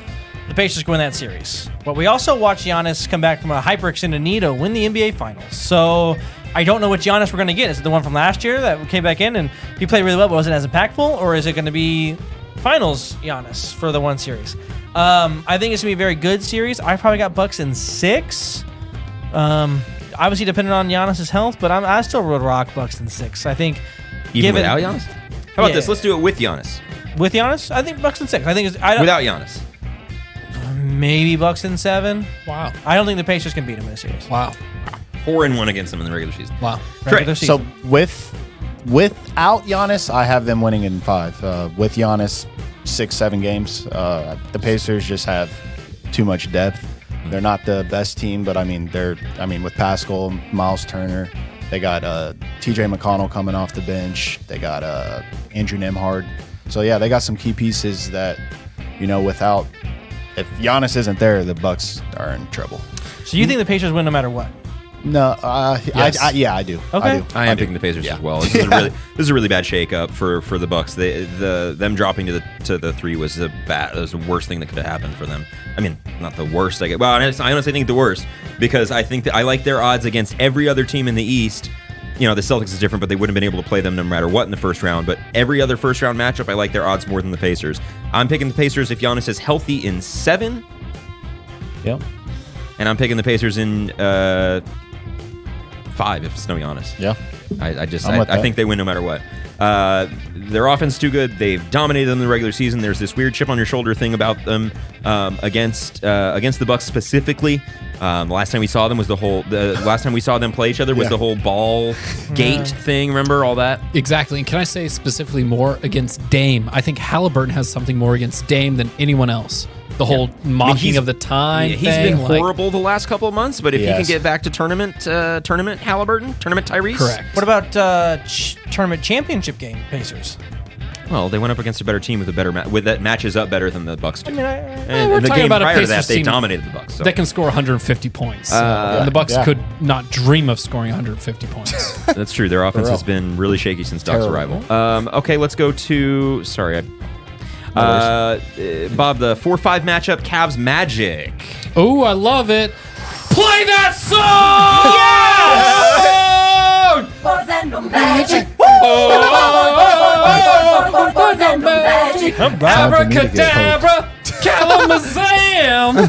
Pacers go in that series. But we also watched Giannis come back from a hyperextended knee to win the NBA Finals. So I don't know which Giannis we're going to get. Is it the one from last year that came back in and he played really well, but wasn't as impactful? Or is it going to be Finals Giannis for the one series? I think it's going to be a very good series. I probably got Bucks in 6. Obviously, depending on Giannis' health, but I still would rock Bucks in 6. I think, Even without Giannis? How about this? Let's do it with Giannis. With Giannis, I think Bucks in 6. I think it's Without Giannis. maybe Bucks in 7. Wow. I don't think the Pacers can beat him in a series. Wow. 4-1 against them in the regular season. Wow. Regular So season. without Giannis, I have them winning in 5. With Giannis, 6-7 games. The Pacers just have too much depth. They're not the best team, but with Pascal, Miles Turner, they got TJ McConnell coming off the bench. They got Andrew Nembhard. So yeah, they got some key pieces that, if Giannis isn't there, the Bucks are in trouble. So you think the Pacers win no matter what? No, Yes. I do. Okay. I do. I am picking the Pacers as well. This is a really bad shakeup for the Bucks. Them dropping to the 3 was the worst thing that could have happened for them. I mean, not the worst. I honestly think the worst because I think that I like their odds against every other team in the East. The Celtics is different, but they wouldn't have been able to play them no matter what in the first round. But every other first round matchup, I like their odds more than the Pacers. I'm picking the Pacers if Giannis is healthy in 7. Yep. And I'm picking the Pacers in 5 if it's no Giannis. Yeah. I think they win no matter what. Their offense is too good. They've dominated them in the regular season. There's this weird chip on your shoulder thing about them against the Bucks specifically. The last time we saw them was the last time we saw them play each other was the whole ball gate thing. Remember all that? Exactly. And can I say specifically more against Dame? I think Halliburton has something more against Dame than anyone else. The whole mocking of the time He's thing, been horrible the last couple of months, but if he can get back to tournament Halliburton, tournament Tyrese. Correct. What about tournament championship game Pacers? Well, they went up against a better team with a better that matches up better than the Bucks do. we're and the talking game about a prior to Pacers that, they team dominated the Bucks. So. That can score 150 points. And the Bucks could not dream of scoring 150 points. That's true. Their offense has been really shaky since Doc's arrival. Okay, let's go to. Sorry, Bob, the 4-5 matchup, Cavs Magic. Oh, I love it. Play that song! Yes! More than no magic. More than no magic. Abracadabra, Kalamazam.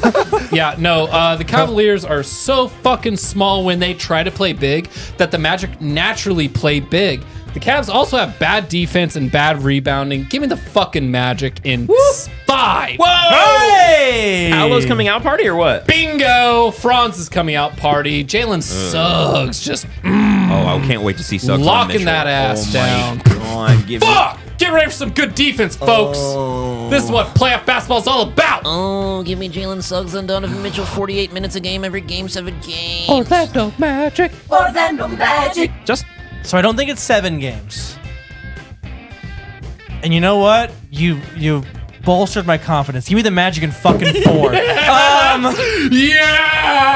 Yeah, no, the Cavaliers are so fucking small when they try to play big that the Magic naturally play big. The Cavs also have bad defense and bad rebounding. Give me the fucking Magic in 5. Hey! Paolo's coming out party or what? Bingo! Franz's coming out party. Jalen Suggs just Oh, I can't wait to see Suggs on locking Mitchell. that ass down. God, give me- Fuck! Get ready for some good defense, folks. This is what playoff basketball is all about. Oh, give me Jalen Suggs and Donovan Mitchell 48 minutes a game every game, 7 games. Orlando Magic. Orlando Magic. Just So I don't think it's 7 games. And you know what? You bolstered my confidence. Give me the Magic in fucking 4. Yeah!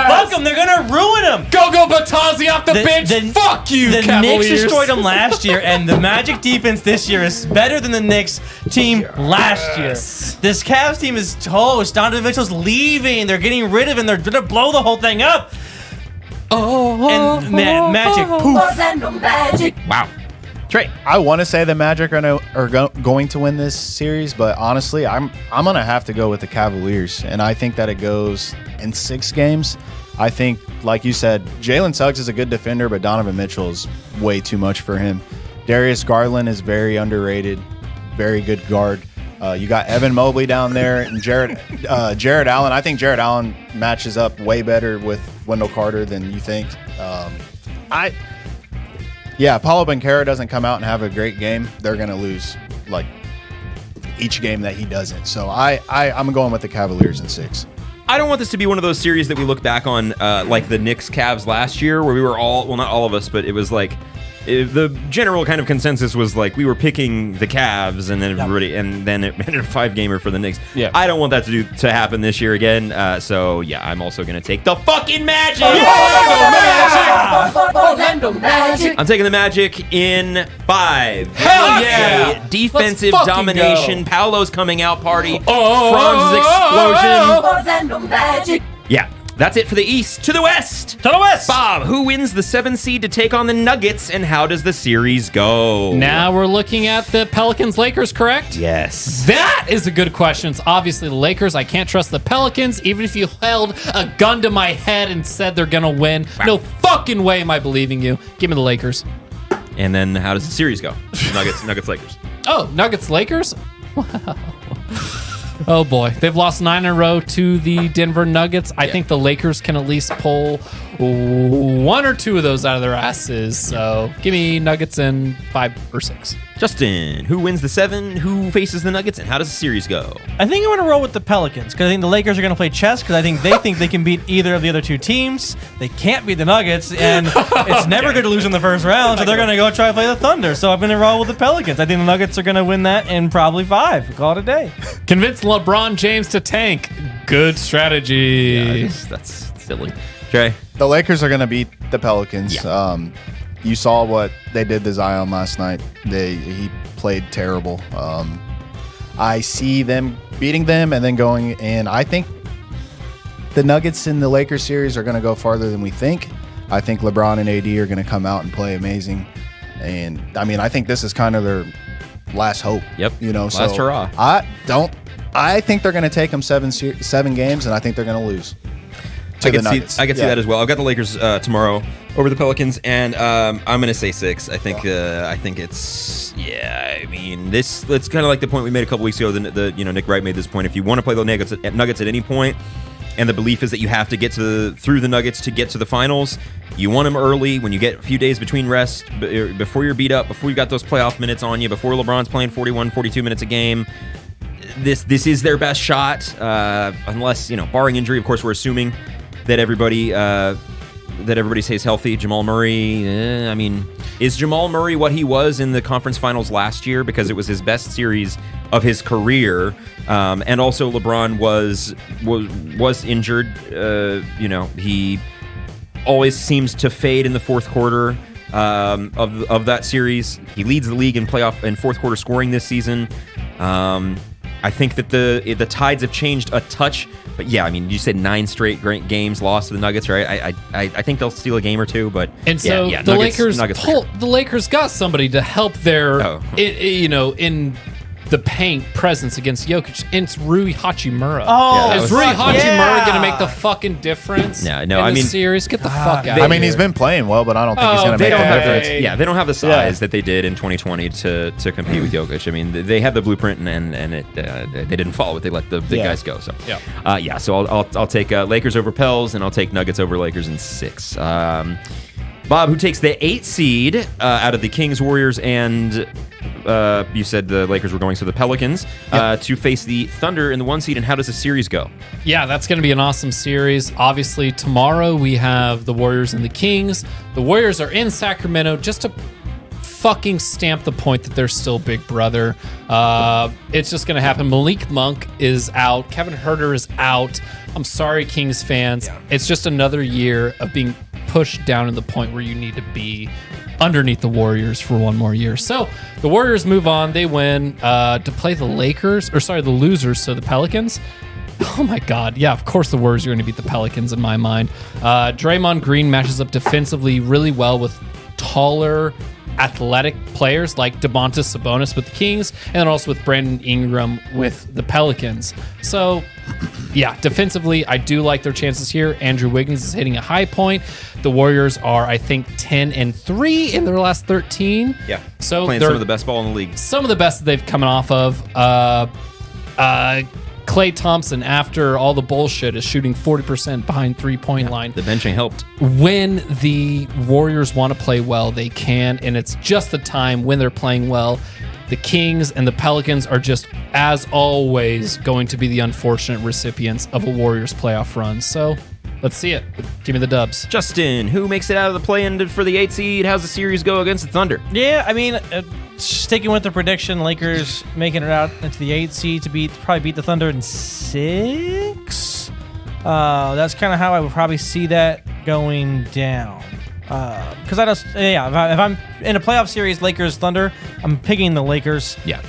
Fuck them. They're gonna ruin them. Go Batazzi off the bench. Fuck you, The Cavaliers. Knicks destroyed them last year, and the Magic defense this year is better than the Knicks team last year. This Cavs team is toast. Donovan Mitchell's leaving. They're getting rid of him. They're gonna blow the whole thing up. And Magic, poof. Orlando Magic. wow. Trey. I want to say the Magic are going to win this series, but honestly, I'm gonna have to go with the Cavaliers, and I think that it goes in 6 games. I think, like you said, Jalen Suggs is a good defender, but Donovan Mitchell is way too much for him. Darius Garland is very underrated, very good guard. You got Evan Mobley down there and Jared Allen. I think Jared Allen matches up way better with Wendell Carter than you think. Paulo Banchero doesn't come out and have a great game, they're going to lose like each game that he doesn't. So I'm going with the Cavaliers in 6. I don't want this to be one of those series that we look back on like the Knicks Cavs last year, where we were all, well, not all of us, but it was like the general kind of consensus was like we were picking the Cavs, and then everybody, and then it ended a 5-gamer for the Knicks. Yeah. I don't want that to happen this year again. So yeah, I'm also gonna take the fucking Magic. Orlando Magic. I'm taking the Magic in 5. Hell yeah! Defensive Let's fucking domination. go. Paolo's coming out party. Oh. Franz's explosion. Orlando Magic. Yeah, that's it for the East. To the West. To the West. Bob, who wins the 7 seed to take on the Nuggets, and how does the series go? Now we're looking at the Pelicans-Lakers, correct? Yes. That is a good question. It's obviously the Lakers. I can't trust the Pelicans, even if you held a gun to my head and said they're going to win. No fucking way am I believing you. Give me the Lakers. And then how does the series go? Nuggets, Lakers. Oh, Nuggets-Lakers? Wow. Oh boy, they've lost 9 in a row to the Denver Nuggets. I think the Lakers can at least pull 1 or 2 of those out of their asses. So give me Nuggets in 5 or 6. Justin, who wins the 7? Who faces the Nuggets, and how does the series go? I think I'm going to roll with the Pelicans because I think the Lakers are going to play chess because I think they can beat either of the other 2 teams. They can't beat the Nuggets, and it's never good to lose in the first round, so they're going to go try to play the Thunder. So I'm going to roll with the Pelicans. I think the Nuggets are going to win that in probably 5. Call it a day. Convince LeBron James to tank. Good strategy. That's silly. Trey? The Lakers are going to beat the Pelicans. Yeah. You saw what they did to Zion last night. He played terrible. I see them beating them and then going in. I think the Nuggets in the Lakers series are going to go farther than we think. I think LeBron and AD are going to come out and play amazing. And I mean, I think this is kind of their last hope. Yep. Last hurrah. I think they're going to take them 7 games, and I think they're going to lose. I can see that as well. I've got the Lakers tomorrow over the Pelicans, and I'm going to say 6. I think it's I mean it's kind of like the point we made a couple weeks ago. Nick Wright made this point. If you want to play the Nuggets at any point, and the belief is that you have to get through the Nuggets to get to the finals, you want them early when you get a few days between rest, before you're beat up, before you got those playoff minutes on you, before LeBron's playing 41, 42 minutes a game. This is their best shot, unless barring injury. Of course, we're assuming that everybody stays healthy. Jamal Murray, I mean, is Jamal Murray what he was in the conference finals last year? Because it was his best series of his career, and also LeBron was injured. He always seems to fade in the fourth quarter of that series. He leads the league in playoff and fourth quarter scoring this season. I think that the tides have changed a touch, but yeah, I mean, you said 9 straight great games lost to the Nuggets, right? I think they'll steal a game or 2, but and so yeah, the Nuggets Lakers for sure. the Lakers got somebody to help their in the paint presence against Jokic. And it's Rui Hachimura. Oh, is was- Rui fuck Hachimura yeah. going to make the fucking difference? Yeah, no, in I the mean- series. Get the fuck out. I of mean, here. he's been playing well, but I don't think he's going to They make don't a have difference. the they don't have the size that they did in 2020 to compete with Jokic. I mean, they had the blueprint and it they didn't follow it. They let the big guys go. So So I'll take Lakers over Pels, and I'll take Nuggets over Lakers in 6. Bob, who takes the 8 seed out of the Kings, Warriors, and you said the Lakers were going, so the Pelicans, to face the Thunder in the 1 seed, and how does the series go? Yeah, that's going to be an awesome series. Obviously, tomorrow we have the Warriors and the Kings. The Warriors are in Sacramento just to fucking stamp the point that they're still big brother. It's just going to happen. Malik Monk is out. Kevin Huerter is out. I'm sorry, Kings fans. It's just another year of being pushed down to the point where you need to be underneath the Warriors for one more year. So the Warriors move on. They win to play the the losers, so the Pelicans. Oh my God. Yeah, of course the Warriors are going to beat the Pelicans in my mind. Draymond Green matches up defensively really well with taller, athletic players like Domantas Sabonis with the Kings, and then also with Brandon Ingram with the Pelicans. So, yeah, defensively, I do like their chances here. Andrew Wiggins is hitting a high point. The Warriors are, I think, 10-3 in their last 13. Yeah, so playing they're some of the best ball in the league. some of the best that they've come off of. Klay Thompson, after all the bullshit, is shooting 40% behind three-point line. The benching helped. When the Warriors want to play well, they can, and it's just the time when they're playing well. The Kings and the Pelicans are just, as always, going to be the unfortunate recipients of a Warriors playoff run. So, let's see it. Give me the dubs. Justin, who makes it out of the play-in for the 8 seed? How's the series go against the Thunder? Yeah, I mean, sticking with the prediction, Lakers making it out into the 8 seed to probably beat the Thunder in 6. That's kind of how I would probably see that going down. Because if I'm in a playoff series, Lakers Thunder, I'm picking the Lakers. Yeah.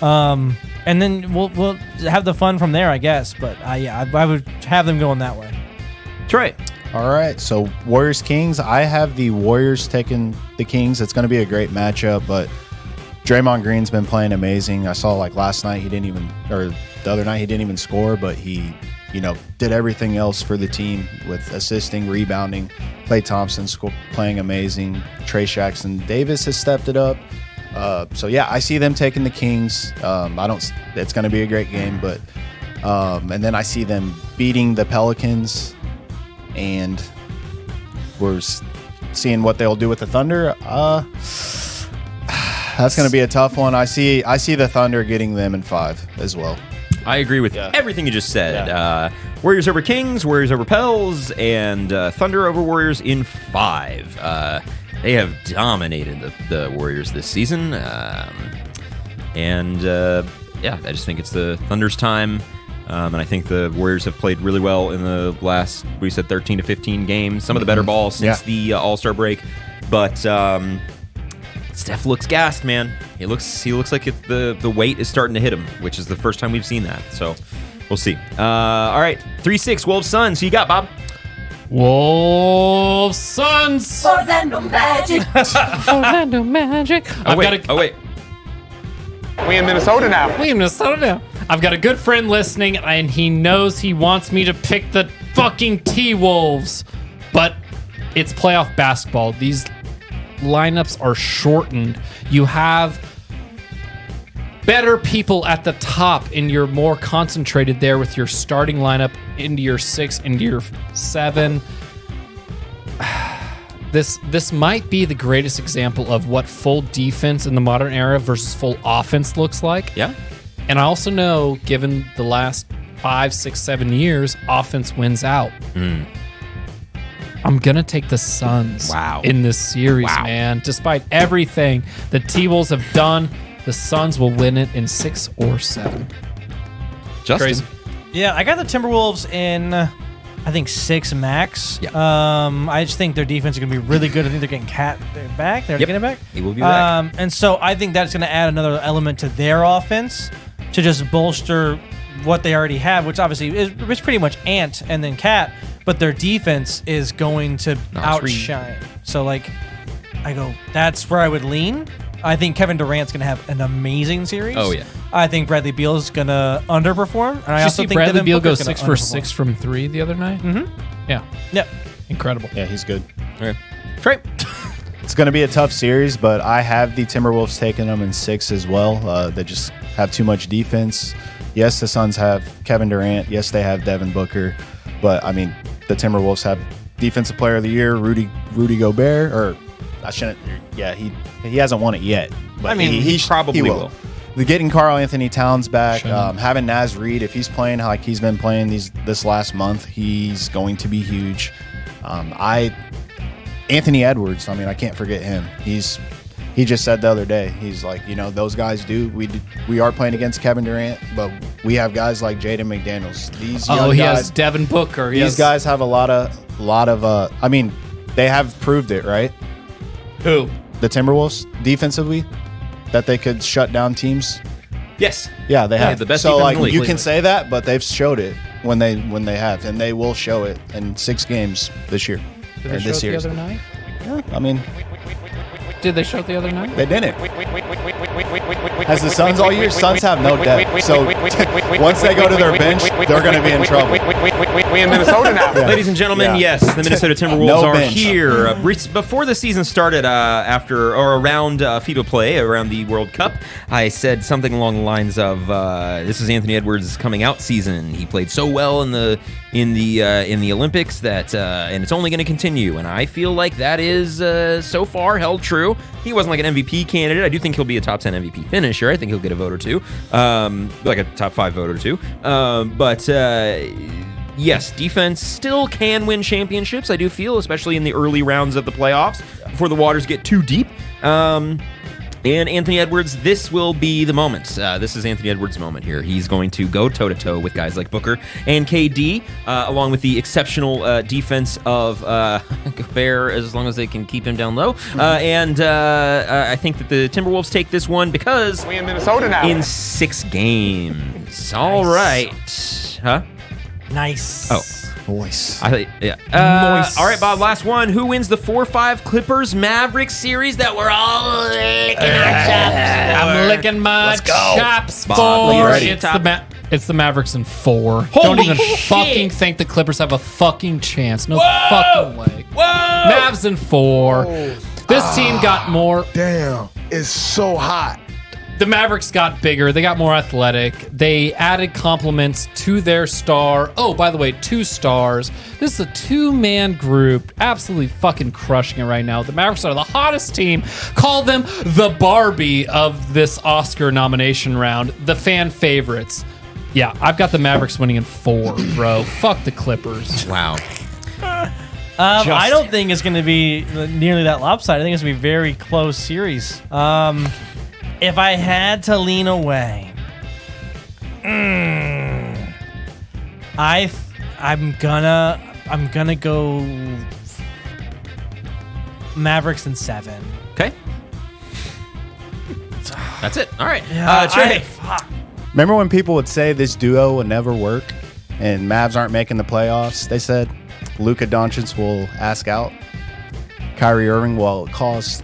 And then we'll have the fun from there, I guess. But I would have them going that way. Trey. All right, so Warriors Kings. I have the Warriors taking the Kings. It's going to be a great matchup, but Draymond Green's been playing amazing. I saw last night the other night he didn't even score, but he, did everything else for the team with assisting, rebounding. Klay Thompson playing amazing. Trey Jackson-Davis has stepped it up. So yeah, I see them taking the Kings. It's going to be a great game, but and then I see them beating the Pelicans. And we're seeing what they'll do with the Thunder. That's going to be a tough one. I see the Thunder getting them in 5 as well. I agree with everything you just said. Warriors over Kings, Warriors over Pels, and Thunder over Warriors in 5. They have dominated the Warriors this season. I just think it's the Thunder's time. And I think the Warriors have played really well in the last, 13 to 15 games. Some of the better ball since the All-Star break. But Steph looks gassed, man. He looks like the weight is starting to hit him, which is the first time we've seen that. So we'll see. All right, 3-6, Wolves Suns. Who you got, Bob? Wolves Suns. Orlando Magic. Orlando Magic. Wait. We in Minnesota now. I've got a good friend listening, and he knows he wants me to pick the fucking T-Wolves. But it's playoff basketball. These lineups are shortened. You have better people at the top, and you're more concentrated there with your starting lineup into your 6, into your 7. This might be the greatest example of what full defense in the modern era versus full offense looks like. Yeah. And I also know, given the last 5, 6, 7 years, offense wins out. I'm going to take the Suns in this series, man. Despite everything the T-Wolves have done, the Suns will win it in 6 or 7. Justin. Crazy. Yeah, I got the Timberwolves in, I think, 6 max. Yeah. I just think their defense is going to be really good. I think they're getting Cat back. They're getting it back. He will be back. And so I think that's going to add another element to their offense to just bolster what they already have, which obviously is pretty much Ant and then Cat, but their defense is going to outshine. So, I go, that's where I would lean. I think Kevin Durant's going to have an amazing series. Oh, yeah. I think Bradley Beal is going to underperform. And I Did you also see think Bradley Devin Beal go Booker's gonna 6 for underperform. 6 from 3 the other night? Mm-hmm. Yeah. Yep. Incredible. Yeah, he's good. Okay. Great. It's going to be a tough series, but I have the Timberwolves taking them in 6 as well. They just have too much defense. Yes, the Suns have Kevin Durant. Yes, they have Devin Booker. But, I mean, the Timberwolves have Defensive Player of the Year, Rudy Gobert. Or, I shouldn't. Yeah, he hasn't won it yet. But I mean, he probably will. Getting Karl Anthony Towns back, Shouldn't. having Naz Reid, if he's playing like he's been playing this last month, he's going to be huge. Anthony Edwards, I mean, I can't forget him. He just said the other day, he's like, those guys we are playing against Kevin Durant, but we have guys like Jaden McDaniels. These young He guys, has Devin Booker. these guys have a lot of. I mean, they have proved it, right? Who? The Timberwolves defensively, that they could shut down teams. Yes. Yeah, they have. the best so defense in like the league. you can say that, but they've showed it when they have, and they will show it in 6 games this year. Did or they show this it the series. other night? Yeah, I mean, Did they show it the other night? they didn't. As the Suns all year, Suns have no depth. So once they go to their bench, they're going to be in trouble. We in Minnesota now. Ladies and gentlemen, Yeah. yes, the Minnesota Timberwolves No are bench. here. Before the season started, after or around FIBA play, around the World Cup, I said something along the lines of, "This is Anthony Edwards' coming out season. He played so well in the Olympics that, and it's only going to continue." And I feel like that is so far held true. He wasn't like an MVP candidate. I do think he'll be a top 10 MVP finisher. I think he'll get a vote or two, like a top 5 vote or two. But yes, defense still can win championships, I do feel, especially in the early rounds of the playoffs before the waters get too deep. And Anthony Edwards, this will be the moment. This is Anthony Edwards' moment here. He's going to go toe-to-toe with guys like Booker and KD, along with the exceptional defense of Gobert, as long as they can keep him down low. And I think that the Timberwolves take this one because We in Minnesota now. in 6 games. All right. Huh? Nice. Oh. Voice. Yeah. Nice. All right, Bob, last one. Who wins the 4-5 Clippers Mavericks series that we're all licking our chops? I'm licking my chops Bob, for. you ready? It's the Mavericks in 4. Holy Don't even shit. fucking think the Clippers have a fucking chance. No fucking way. Whoa! Mavs in 4. This team got more. Damn, it's so hot. The Mavericks got bigger. They got more athletic. They added compliments to their star. Oh, by the way, 2 stars. This is a 2-man group. Absolutely fucking crushing it right now. The Mavericks are the hottest team. Call them the Barbie of this Oscar nomination round. The fan favorites. Yeah, I've got the Mavericks winning in 4, bro. Fuck the Clippers. Wow. I don't think it's going to be nearly that lopsided. I think it's going to be a very close series. If I had to lean away, I'm gonna go Mavericks in 7. Okay. That's it. All right. Yeah, Trey. Remember when people would say this duo would never work and Mavs aren't making the playoffs? They said Luka Doncic will ask out. Kyrie Irving will cause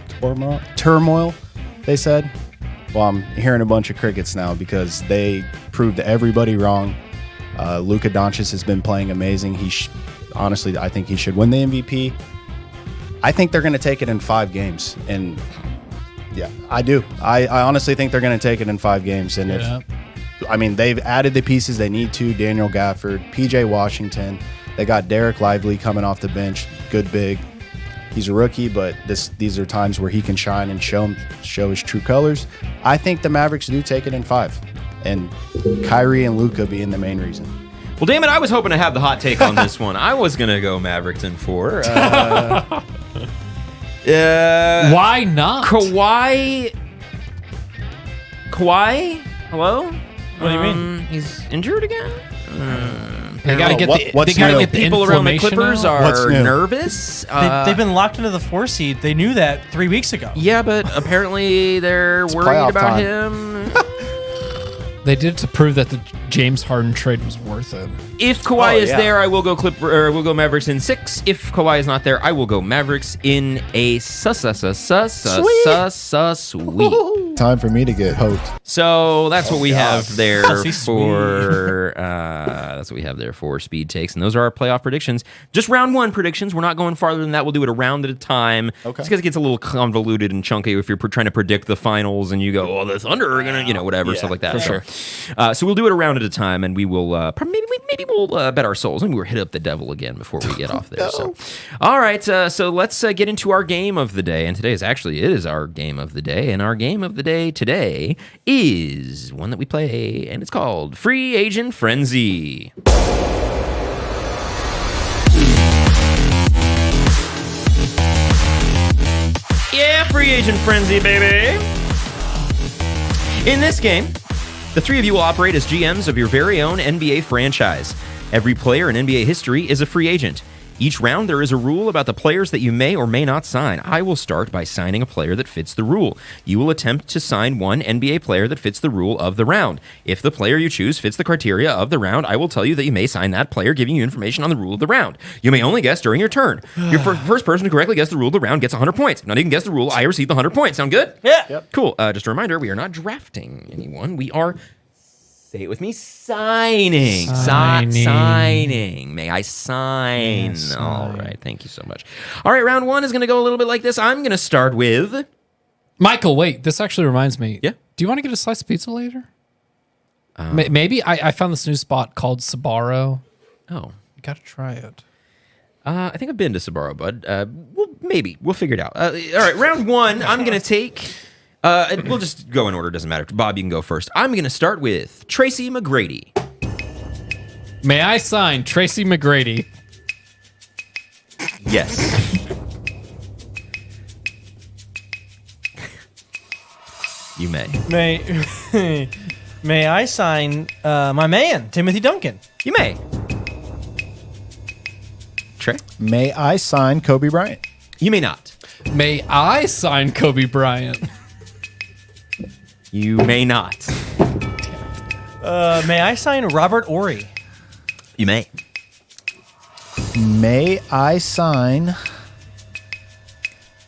turmoil, they said. Well, I'm hearing a bunch of crickets now because they proved everybody wrong. Luka Doncic has been playing amazing. Honestly, I think he should win the MVP. I think they're going to take it in 5 games. And yeah, I do. I honestly think they're going to take it in 5 games. And they've added the pieces they need to. Daniel Gafford, PJ Washington. They got Derek Lively coming off the bench. Good big. He's a rookie, but these are times where he can shine and show his true colors. I think the Mavericks do take it in 5, and Kyrie and Luka being the main reason. Well, damn it, I was hoping to have the hot take on this one. I was going to go Mavericks in 4. Why not? Kawhi? Hello? What do you mean? He's injured again? They gotta get What's they gotta new? get the People around the inflammation Clippers out. What's are new? nervous. They've been locked into the 4 seed. They knew that 3 weeks ago. Yeah, but apparently they're worried playoff about time. him. They did it to prove that the James Harden trade was worth it. If Kawhi is there, I will go we'll go Mavericks in 6. If Kawhi is not there, I will go Mavericks in a sweet. Time for me to get hoped. So that's what we have there Sussy for that's what we have there for speed takes, and those are our playoff predictions. Just round 1 predictions. We're not going farther than that. We'll do it a round at a time. Okay. Just because it gets a little convoluted and chunky if you're trying to predict the finals and you go, oh, the Thunder are gonna, whatever, stuff like that. for sure. So we'll do it a round at a time, and we will maybe we'll bet our souls. Maybe we'll hit up the devil again before we get off there. No. So, all right. So let's get into our game of the day, and today is our game of the day, and our game of the day today is one that we play, and it's called Free Agent Frenzy. Yeah, Free Agent Frenzy, baby. In this game, the three of you will operate as GMs of your very own NBA franchise. Every player in NBA history is a free agent. Each round, there is a rule about the players that you may or may not sign. I will start by signing a player that fits the rule. You will attempt to sign one NBA player that fits the rule of the round. If the player you choose fits the criteria of the round, I will tell you that you may sign that player, giving you information on the rule of the round. You may only guess during your turn. Your first person to correctly guess the rule of the round gets 100 points. If not even guess the rule, I receive the 100 points. Sound good? Yeah. Yep. Cool. Just a reminder, we are not drafting anyone. We are... Say it with me. Signing. Signing. May I sign? All right. Thank you so much. All right. Round 1 is going to go a little bit like this. I'm going to start with... Michael, wait. This actually reminds me. Yeah? Do you want to get a slice of pizza later? Maybe. I found this new spot called Sbarro. Oh. You got to try it. I think I've been to Sbarro, bud. Maybe. We'll figure it out. All right. Round 1, I'm going to take... we'll just go in order. Doesn't matter. Bob, you can go first. I'm going to start with Tracy McGrady. May I sign Tracy McGrady? Yes. You may. May I sign my man, Timothy Duncan? You may. Trey? May I sign Kobe Bryant? You may not. May I sign Kobe Bryant? You may not. May I sign Robert Ory? You may. May I sign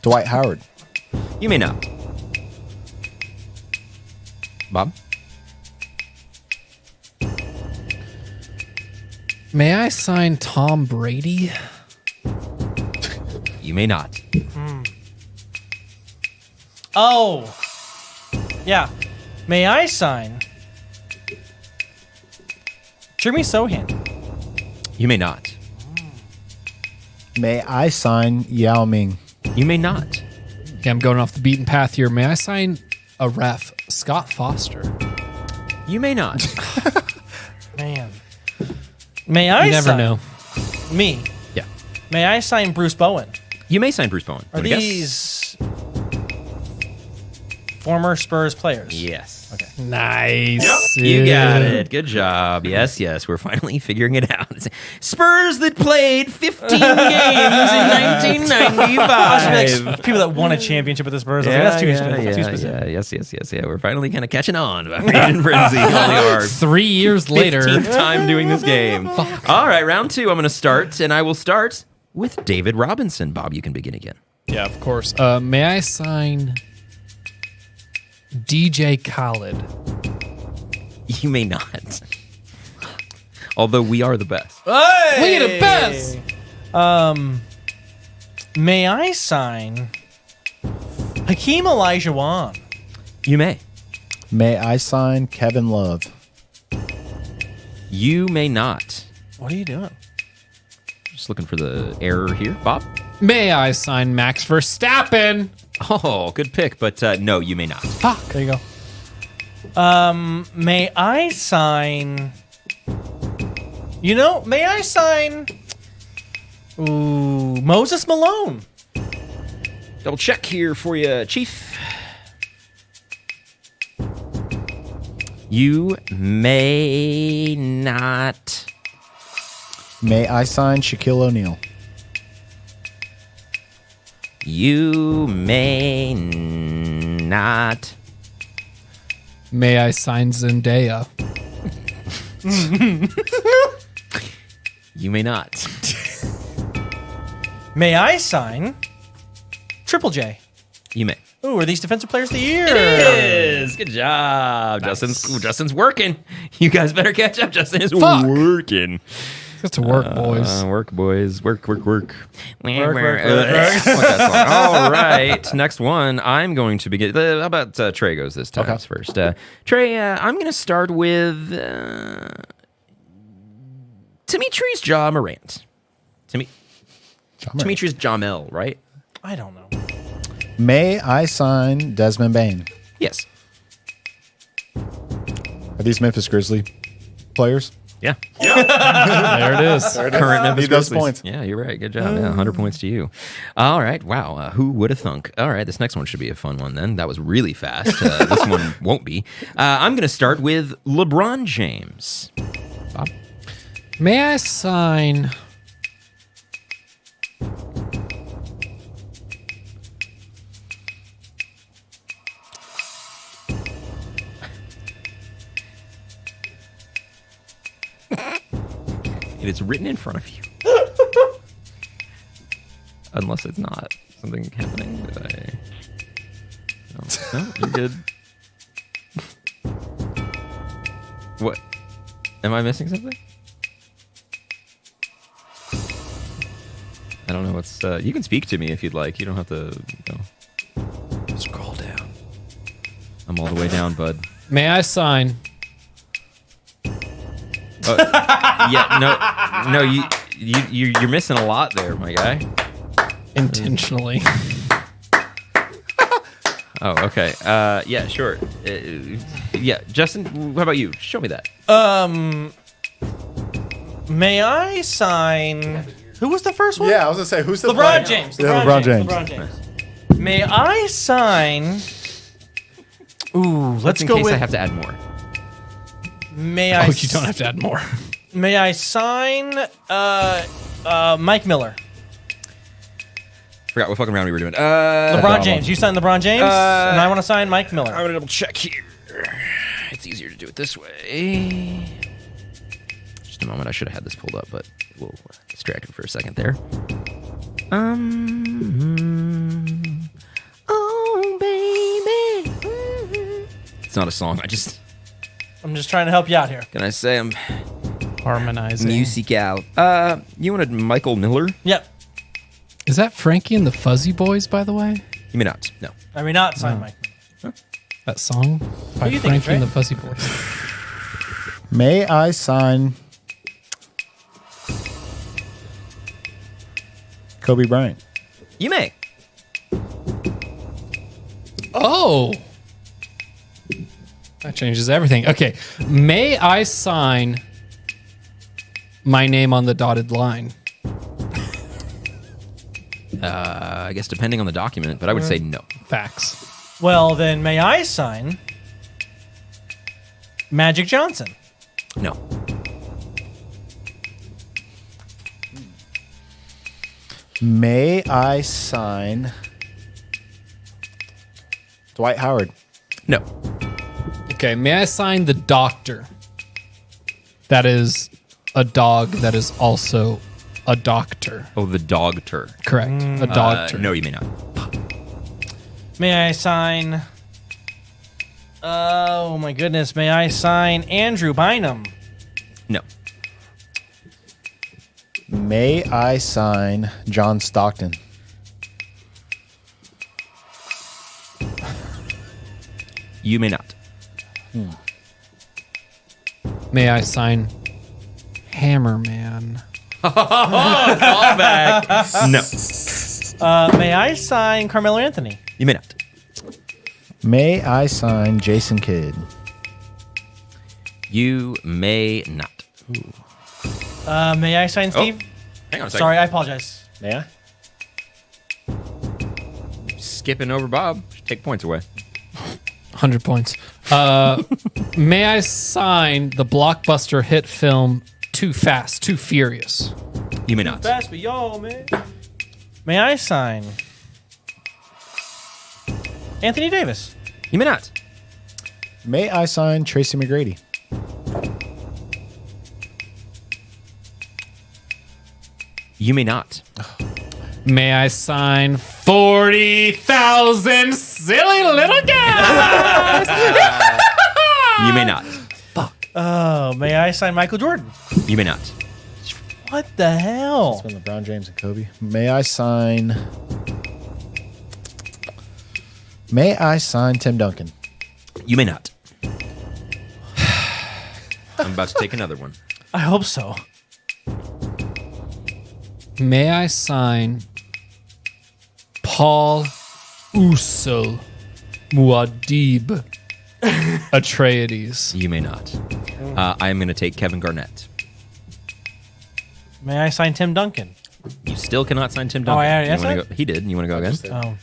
Dwight Howard? You may not. Bob? May I sign Tom Brady? You may not. Oh. Yeah. May I sign Jeremy Sohan? You may not. May I sign Yao Ming? You may not. Yeah, I'm going off the beaten path here. May I sign a ref, Scott Foster? You may not. Man. May I You never sign know. me? Yeah. May I sign Bruce Bowen? You may sign Bruce Bowen. Are Wanna guess? these former Spurs players? Yes. Okay. Nice. You got it. Good job. Yes. We're finally figuring it out. Spurs that played 15 games in 1995. People that won a championship with the Spurs. I was like, that's too specific. Yes. We're finally kind of catching on. Free Agent Frenzy. Only our 3 years later. 15th time doing this game. All right, round 2. I'm going to start, and I will start with David Robinson. Bob, you can begin again. Yeah, of course. May I sign DJ Khaled? You may not. Although we are the best. We the best. May I sign Hakeem Olajuwon? You may. May I sign Kevin Love? You may not. What are you doing? Just looking for the error here. Bob? May I sign Max Verstappen? Oh, good pick, but no, you may not. There you go. May I sign... may I sign... Moses Malone? Double check here for you, Chief. You may not. May I sign Shaquille O'Neal? You may not. May I sign Zendaya? You may not. May I sign Triple J? You may. Ooh, are these defensive players of the year? It is. Good job. Justin's working. You guys better catch up. Justin is Fuck. working. Get to work, boys. Work, boys. Work. Work. Fuck that song. All right. Next one. I'm going to begin. How about Trey goes this time first? Trey, I'm going to start with Dimitri's Ja Morant. Dimitri's Jamel, right? I don't know. May I sign Desmond Bain? Yes. Are these Memphis Grizzly players? Yeah. There it is. Current Memphis Need those Grizzlies. points. Yeah, you're right. Good job. Yeah, 100 points to you. All right. Wow. Who would have thunk? All right. This next one should be a fun one then. That was really fast. This one won't be. I'm going to start with LeBron James. Bob? May I sign... It is written in front of you. Unless it's not something happening that No, you're good. What? Am I missing something? I don't know what's... you can speak to me if you'd like. You don't have to... Scroll down. I'm all the way down, bud. May I sign... No, you're missing a lot there, my guy. Intentionally. Oh, okay. Yeah, sure. Yeah, Justin, how about you? Show me that. May I sign... Who was the first one? Yeah, I was gonna say who's the LeBron player? James. Yeah, LeBron James. LeBron James. May I sign... Ooh, let's in go case with... I have to add more. May I... Oh, you don't have to add more. May I sign Mike Miller? Forgot what fucking round we were doing. LeBron James. You signed LeBron James, and I want to sign Mike Miller. I'm gonna double check here. It's easier to do it this way. Just a moment. I should have had this pulled up, but we'll distract for a second there. Oh baby. It's not a song. I'm just trying to help you out here. Can I say I'm Harmonizing. musical? You wanted Michael Miller? Yep. Is that Frankie and the Fuzzy Boys, by the way? You may not. No. I mean, not sign Mike. That song by do you think, Frankie and Trey? the Fuzzy Boys. May I sign Kobe Bryant? You may. Oh. That changes everything. Okay. May I sign my name on the dotted line? I guess depending on the document, but I would say no. Facts. Well, then may I sign Magic Johnson? No. May I sign Dwight Howard? No. Okay. May I sign the doctor? That is a dog that is also a doctor. Oh, the dog-ter. Correct. A doctor. No, you may not. May I sign... Oh, my goodness. May I sign Andrew Bynum? No. May I sign John Stockton? You may not. May I sign Hammerman? Callback. No. May I sign Carmelo Anthony? You may not. May I sign Jason Kidd? You may not. May I sign Steve? Hang on a second. Sorry, I apologize. May I? Skipping over Bob. Take points away. 100 points. May I sign the blockbuster hit film Too Fast, Too Furious? You may not. Fast, but yo, man. May I sign Anthony Davis? You may not. May I sign Tracy McGrady? You may not. May I sign 40,000 silly little guys? You may not. Oh, may I sign Michael Jordan? You may not. What the hell? It's been LeBron James and Kobe. May I sign Tim Duncan? You may not. I'm about to take another one. I hope so. May I sign Paul Usul Muad'Dib Atreides? You may not. I am going to take Kevin Garnett. May I sign Tim Duncan? You still cannot sign Tim Duncan. I already You asked wanna that? go, he did. You want to go again? Oh,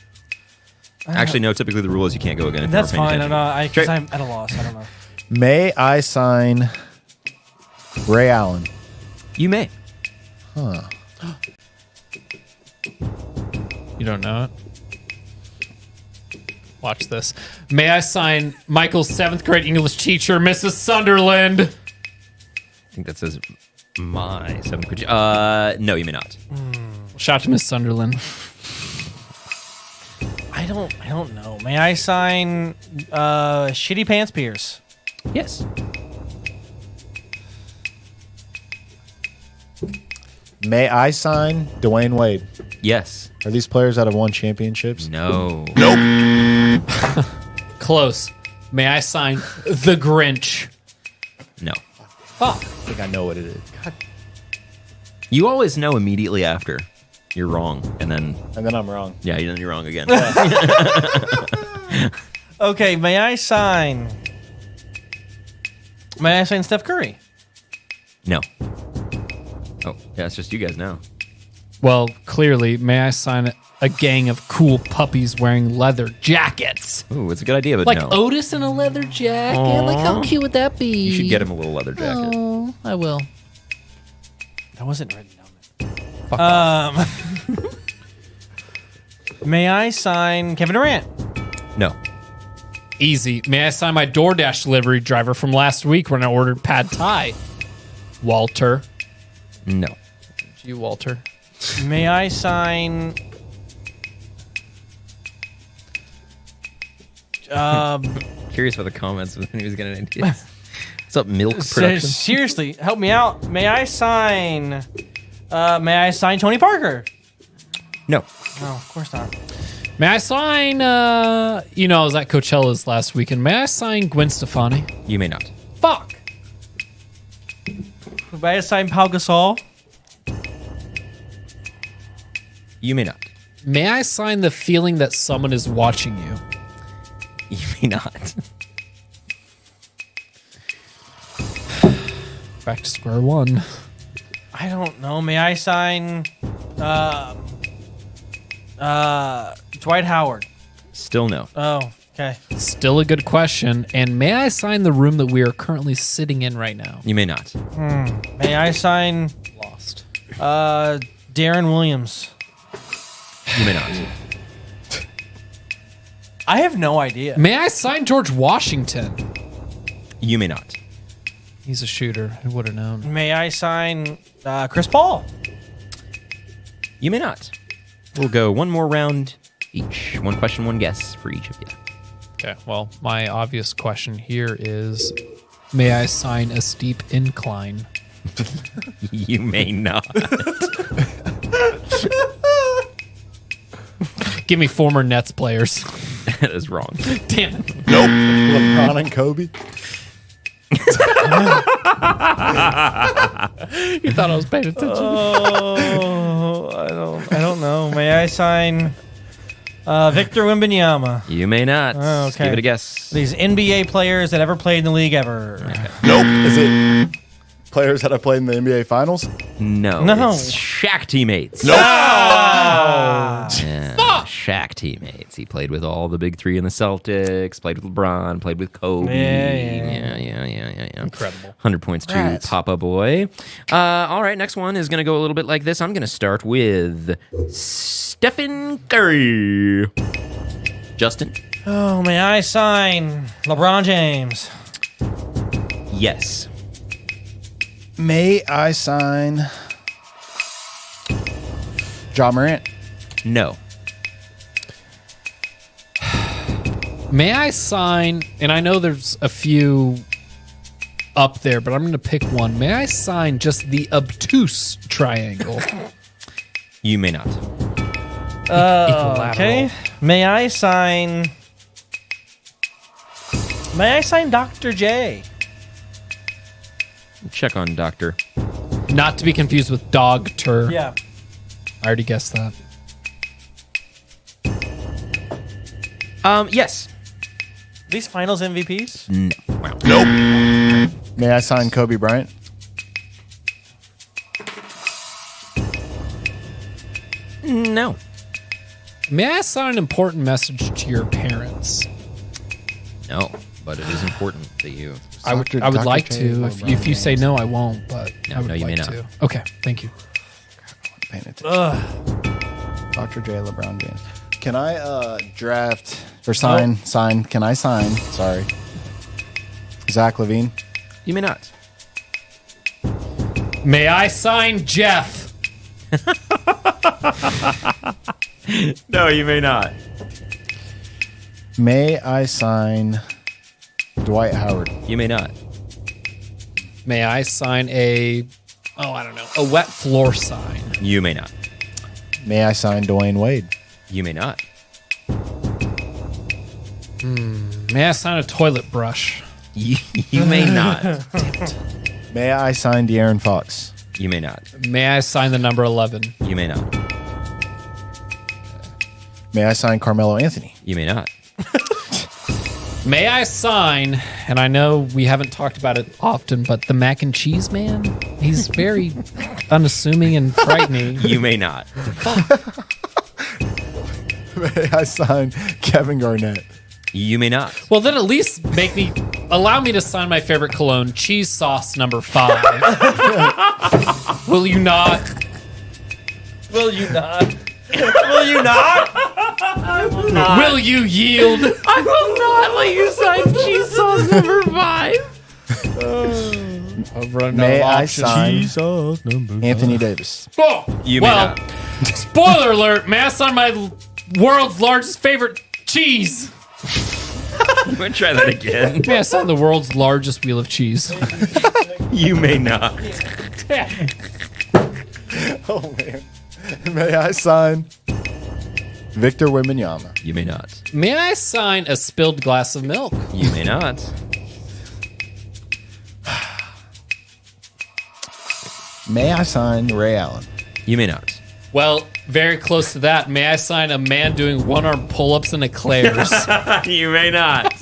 Actually, no. Typically, the rule is you can't go again. If that's you aren't paying fine. attention. Because I'm at a loss. I don't know. May I sign Ray Allen? You may. You don't know it? Watch this. May I sign Michael's 7th grade English teacher, Mrs. Sunderland? I think that says my 7th grade. No, you may not. Shout out to Miss Sunderland. I don't know. May I sign Shitty Pants Pierce? Yes. May I sign Dwayne Wade? Yes. Are these players that have won championships? No. Close. May I sign the Grinch? No. Fuck. I think I know what it is. God. You always know immediately after you're wrong, and then I'm wrong. yeah, then you're wrong again. Okay, may I sign Steph Curry? No. Oh, yeah, it's just you guys now. Well, clearly, may I sign a gang of cool puppies wearing leather jackets? Ooh, it's a good idea, but Like no. Otis in a leather jacket? Like, how cute would that be? You should get him a little leather jacket. Oh, I will. That wasn't written down. May I sign Kevin Durant? No. Easy. May I sign my DoorDash delivery driver from last week when I ordered pad thai? Walter. No. You, Walter. May I sign Curious about the comments when he was getting ideas. What's up, milk production? seriously, help me out. May I sign Tony Parker? No. No, of course not. May I sign, I was at Coachella's last weekend. May I sign Gwen Stefani? You may not. Fuck. May I sign Pau Gasol? You may not. May I sign the feeling that someone is watching you? You may not. Back to square one. I don't know. May I sign Dwight Howard? Still no. Oh, okay. Still a good question. And may I sign the room that we are currently sitting in right now? You may not. May I sign Lost. Darren Williams? You may not. I have no idea. May I sign George Washington? You may not. He's a shooter. Who would have known? May I sign Chris Paul? You may not. We'll go one more round each. One question, one guess for each of you. Okay, well, my obvious question here is, may I sign a steep incline? You may not. Give me former Nets players. That is wrong. Damn it. LeBron and Kobe? You thought I was paying attention. Oh, I don't know. May I sign Victor Wembanyama? You may not. Oh, Let's okay. give it a guess. These NBA players that ever played in the league ever. Nope. Is it players that have played in the NBA Finals? No. No. It's Shaq teammates. No. Yeah, Shaq teammates. He played with all the big three in the Celtics, played with LeBron, played with Kobe. Yeah. Incredible. 100 points to Congrats. Papa Boy. All right, next one is going to go a little bit like this. I'm going to start with Stephen Curry. Justin? Oh, may I sign LeBron James? Yes. May I sign Ja Morant? No. May I sign, and I know there's a few up there, but I'm going to pick one. May I sign just the obtuse triangle? You may not. Equilateral. Okay. May I sign Dr. J? Check on Doctor. Not to be confused with Dog-ter. Yeah. I already guessed that. Yes. These finals MVPs? No. Wow. Nope. May I sign Kobe Bryant? No. May I sign an important message to your parents? No. But it is important that you. I would Dr. like J, to. LeBron If you say James. no, I won't, but No, I would no, you may like not. to. Okay, thank you. Paying attention. Dr. J, LeBron James. Can I draft or sign? Sign. Can I sign? Sorry. Zach LaVine. You may not. May I sign Jeff? No, you may not. May I sign Dwight Howard? You may not. May I sign a wet floor sign? You may not. May I sign Dwayne Wade? You may not. May I sign a toilet brush? You may not. May I sign De'Aaron Fox? You may not. May I sign the number 11? You may not. May I sign Carmelo Anthony? You may not. May I sign, and I know we haven't talked about it often, but the mac and cheese man? He's very unassuming and frightening. You may not. May I sign Kevin Garnett? You may not. Well, then at least allow me to sign my favorite cologne, cheese sauce number 5. Will you not? Will you not? Will you not? Will you yield? I will not let you sign cheese sauce number 5. May I sign Anthony Davis? Oh, You may well, not. spoiler alert, may I sign my world's largest favorite cheese? I'm going to try that again. May I sign the world's largest wheel of cheese? You may not. Oh man. May I sign Victor Wembanyama? You may not. May I sign a spilled glass of milk? You may not. May I sign Ray Allen? You may not. Well, very close to that. May I sign a man doing one-arm pull-ups and eclairs? You may not.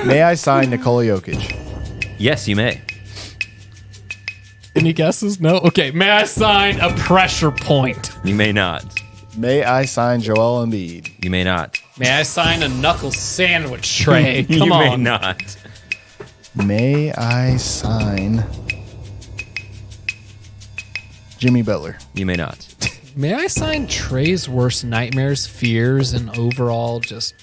May I sign Nikola Jokic? Yes, you may. Any guesses? No? Okay. May I sign a pressure point? You may not. May I sign Joel Embiid? You may not. May I sign a knuckle sandwich tray? Come you on. may not. May I sign Jimmy Butler? You may not. May I sign Trey's worst nightmares, fears, and overall just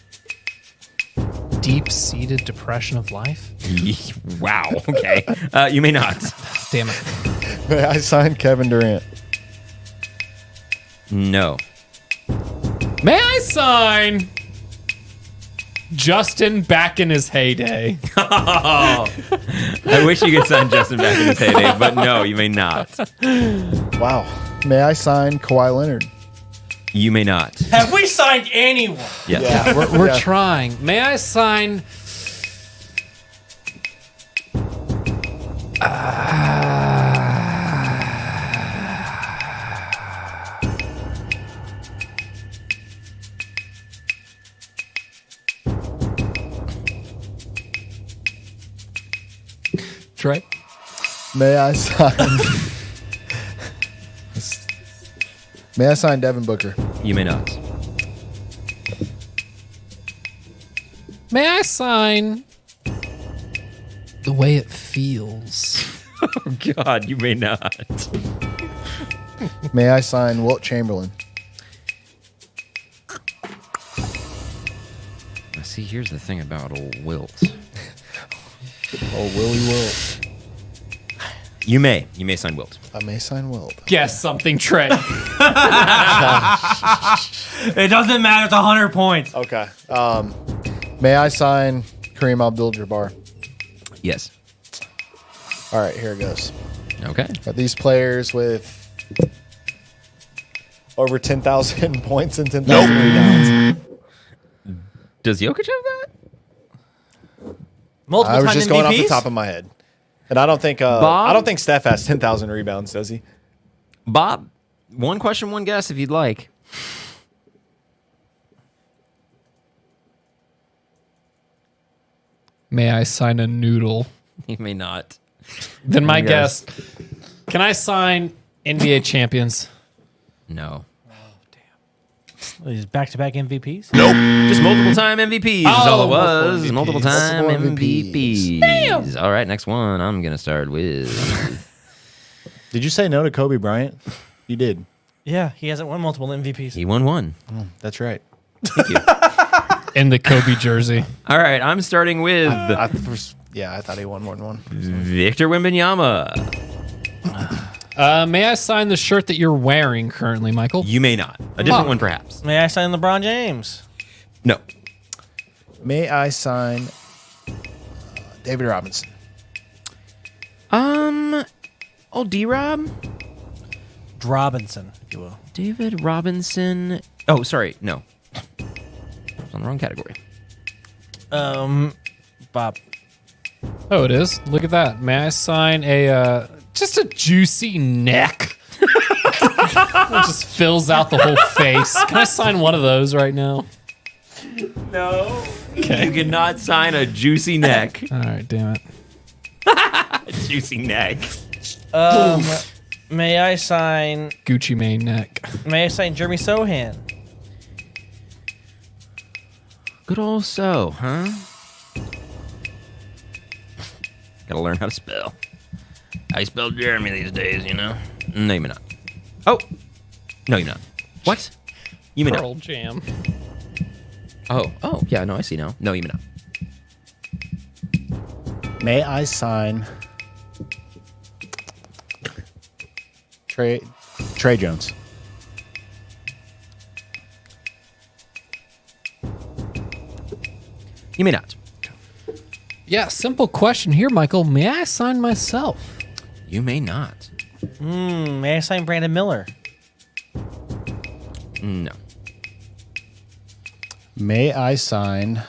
deep-seated depression of life? Wow. Okay. You may not. Damn it. May I sign Kevin Durant? No. May I sign Justin back in his heyday? I wish you could sign Justin back in his heyday, but no, you may not. Wow. May I sign Kawhi Leonard? You may not. Have we signed anyone? Yes. Yeah. We're Yeah. trying. May I sign... Trey? May I sign? May I sign Devin Booker? You may not. May I sign the way it feels? Oh, God, you may not. May I sign Wilt Chamberlain? See, here's the thing about old Wilt. Oh, Willie Wilt. You may sign Wilt. I may sign Wilt. Guess something, Trey. It doesn't matter. It's 100 points. Okay. May I sign Kareem Abdul-Jabbar? Yes. All right, here it goes. Okay. Are these players with over 10,000 points and 10,000 rebounds? Does Jokic have that? Multiple I was time just MVPs? going off the top of my head. And I don't think Steph has 10,000 rebounds, does he? Bob, one question, one guess if you'd like. May I sign a noodle? He may not. Then my Yes. guess. Can I sign NBA champions? No. These back-to-back MVPs. Just multiple time MVPs is all it was. MVPs. Multiple time Multiple MVPs. All right, next one I'm going to start with. Did you say no to Kobe Bryant? You did. Yeah, he hasn't won multiple MVPs. He won one. That's right. Thank you. In the Kobe jersey. All right, I'm starting with I thought he won more than one. Victor Wembanyama. May I sign the shirt that you're wearing currently, Michael? You may not. A different Oh. one, perhaps. May I sign LeBron James? No. May I sign David Robinson? Oh, D-Rob? Robinson, if you will. David Robinson. Oh, sorry. No. I was on the wrong category. Bob. Oh, it is. Look at that. May I sign a just a juicy neck? It just fills out the whole face. Can I sign one of those right now? No. Okay. You cannot sign a juicy neck. All right, damn it. A juicy neck. May I sign? Gucci Mane neck. May I sign Jeremy Sohan? Good old so, huh? Gotta learn how to spell. I spell Jeremy these days, you know? No, you may not. Oh! No, you're not. What? You may not. Pearl Jam. Oh, yeah, no, I see now. No, you may not. May I sign Trey Jones? You may not. Yeah, simple question here, Michael. May I sign myself? You may not. May I sign Brandon Miller? No. May I sign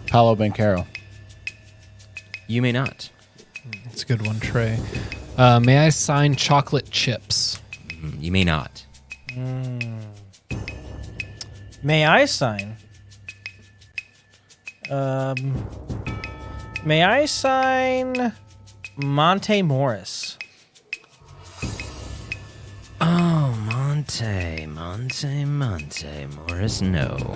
Paolo Banchero? You may not. That's a good one, Trey. May I sign chocolate chips? You may not. May I sign? May I sign Monte Morris? Oh, Monte Morris, no.